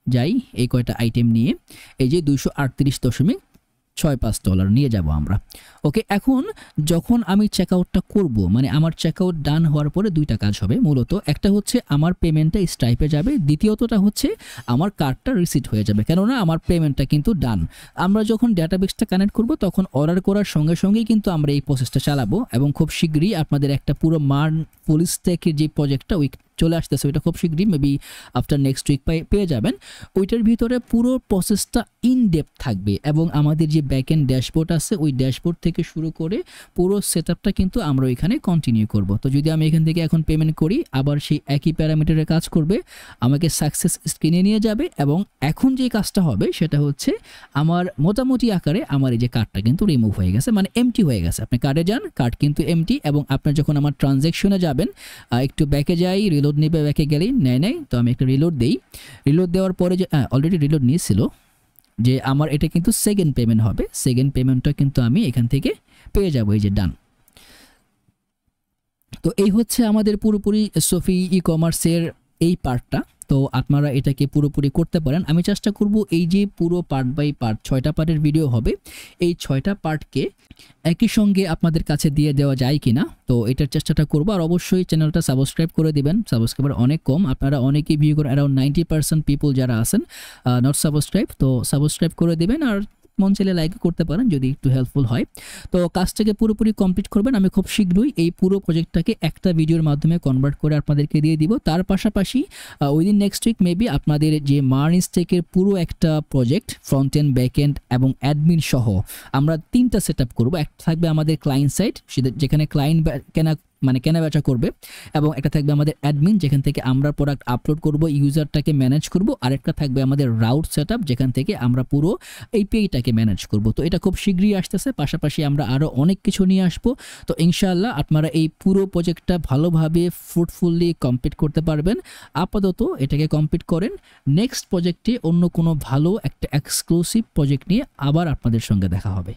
S1: যাই এই কয়টা আইটেম নিয়ে এই যে $238.65 নিয়ে যাব আমরা ওকে এখন যখন আমি চেকআউটটা করব মানে আমার চেকআউট ডান হওয়ার পরে দুইটা কাজ হবে মূলত একটা হচ্ছে আমার পেমেন্টটা স্ট্রাইপে যাবে দ্বিতীয়তটা হচ্ছে আমার কার্ডটা রিসিট হয়ে যাবে কেননা আমার পেমেন্টটা কিন্তু ডান আমরা যখন ডেটাবেসটা কানেক্ট করব তখন অর্ডার করার সঙ্গে সঙ্গেই কিন্তু আমরা এই প্রসেসটা চালাবো এবং খুব শীঘ্রই আপনাদের একটা পুরো ফুল স্ট্যাকের যে প্রজেক্টটা ওই চলে আসতেছে, ওইটা খুব শীঘ্রই মেবি আফটার নেক্সট উইক পেয়ে যাবেন। ওইটার ভিতরে পুরো প্রসেসটা ইন ডেপথ থাকবে এবং আমাদের যে ব্যাক এন্ড ড্যাশবোর্ড আছে ওই ড্যাশবোর্ড থেকে শুরু করে পুরো সেটআপটা কিন্তু আমরা ওইখানে কন্টিনিউ করব। তো যদি আমি এখান থেকে এখন পেমেন্ট করি, আবার সেই একই প্যারামিটারে কাজ করবে, আমাকে সাকসেস স্ক্রিনে নিয়ে যাবে এবং এখন যে কাজটা হবে সেটা হচ্ছে আমার মোটামুটি আকারে আমার এই যে কার্ডটা কিন্তু রিমুভ হয়ে গেছে, মানে এমটি হয়ে গেছে। আপনি কার্ডে যান, কার্ড কিন্তু এমটি, এবং আপনার যখন আমার ট্রানজ্যাকশনে যাবেন একটু ব্যাকে যাই, রিলোড নেবে, ব্যাকে গেলেই নেয়। তো আমি একটা রিলোড দিই, রিলোড দেওয়ার পরে যে অলরেডি রিলোড নিয়েছিল যে আমার এটা কিন্তু সেকেন্ড পেমেন্ট হবে, সেকেন্ড পেমেন্টটা কিন্তু আমি এখান থেকে পেয়ে যাবো, এই যে ডান। তো এই হচ্ছে আমাদের পুরোপুরি সোফি ই কমার্সের এই পার্টটা। তো আপনারা এটাকে পুরোপুরি করতে পারেন। আমি চেষ্টা করব এই যে পুরো পার্ট বাই পার্ট 6টা পার্টের ভিডিও হবে, এই 6টা পার্টকে একই সঙ্গে আপনাদের কাছে দিয়ে দেওয়া যায় কিনা, তো এটার চেষ্টাটা করব। আর অবশ্যই চ্যানেলটা সাবস্ক্রাইব করে দিবেন, সাবস্ক্রাইবার অনেক কম, আপনারা অনেকেই ভিউ করে, অ্যারাউন্ড 90% পিপল যারা আছেন নট সাবস্ক্রাইব, তো সাবস্ক্রাইব করে দিবেন আর মন চাইলে লাইক করতে পারেন যদি একটু হেল্পফুল হয়। তো কাজটাকে পুরোপুরি কমপ্লিট করবেন। আমি খুব শীঘ্রই এই পুরো প্রজেক্টটাকে একটা ভিডিওর মাধ্যমে কনভার্ট করে আপনাদেরকে দিয়ে দিব। তার পাশাপাশি উইদিন নেক্সট উইক মেবি আপনাদের যে মার্নস্টেকের পুরো একটা project front end back end এবং অ্যাডমিন সহ আমরা 3টা সেট আপ করবো। একটা থাকবে আমাদের ক্লায়েন্ট সাইট, যেখানে ক্লায়েন্ট কেনা বেচা করবে, এবং একটা থাকবে আমাদের অ্যাডমিন যেখান থেকে আমরা প্রোডাক্ট আপলোড করব, ইউজারটাকে ম্যানেজ করব, আরেকটা থাকবে আমাদের রাউট সেটআপ যেখান থেকে আমরা পুরো এপিআইটাকে ম্যানেজ করব। তো এটা খুব শীঘ্রই আসতেছে, পাশাপাশি আমরা আরও অনেক কিছু নিয়ে আসবো। তো ইনশাআল্লাহ আপনারা এই পুরো প্রজেক্টটা ভালোভাবে ফ্রুটফুলি কমপ্লিট করতে পারবেন। আপাতত এটাকে কমপ্লিট করেন, নেক্সট প্রজেক্টে অন্য কোনো ভালো একটা এক্সক্লুসিভ প্রজেক্ট নিয়ে আবার আপনাদের সঙ্গে দেখা হবে।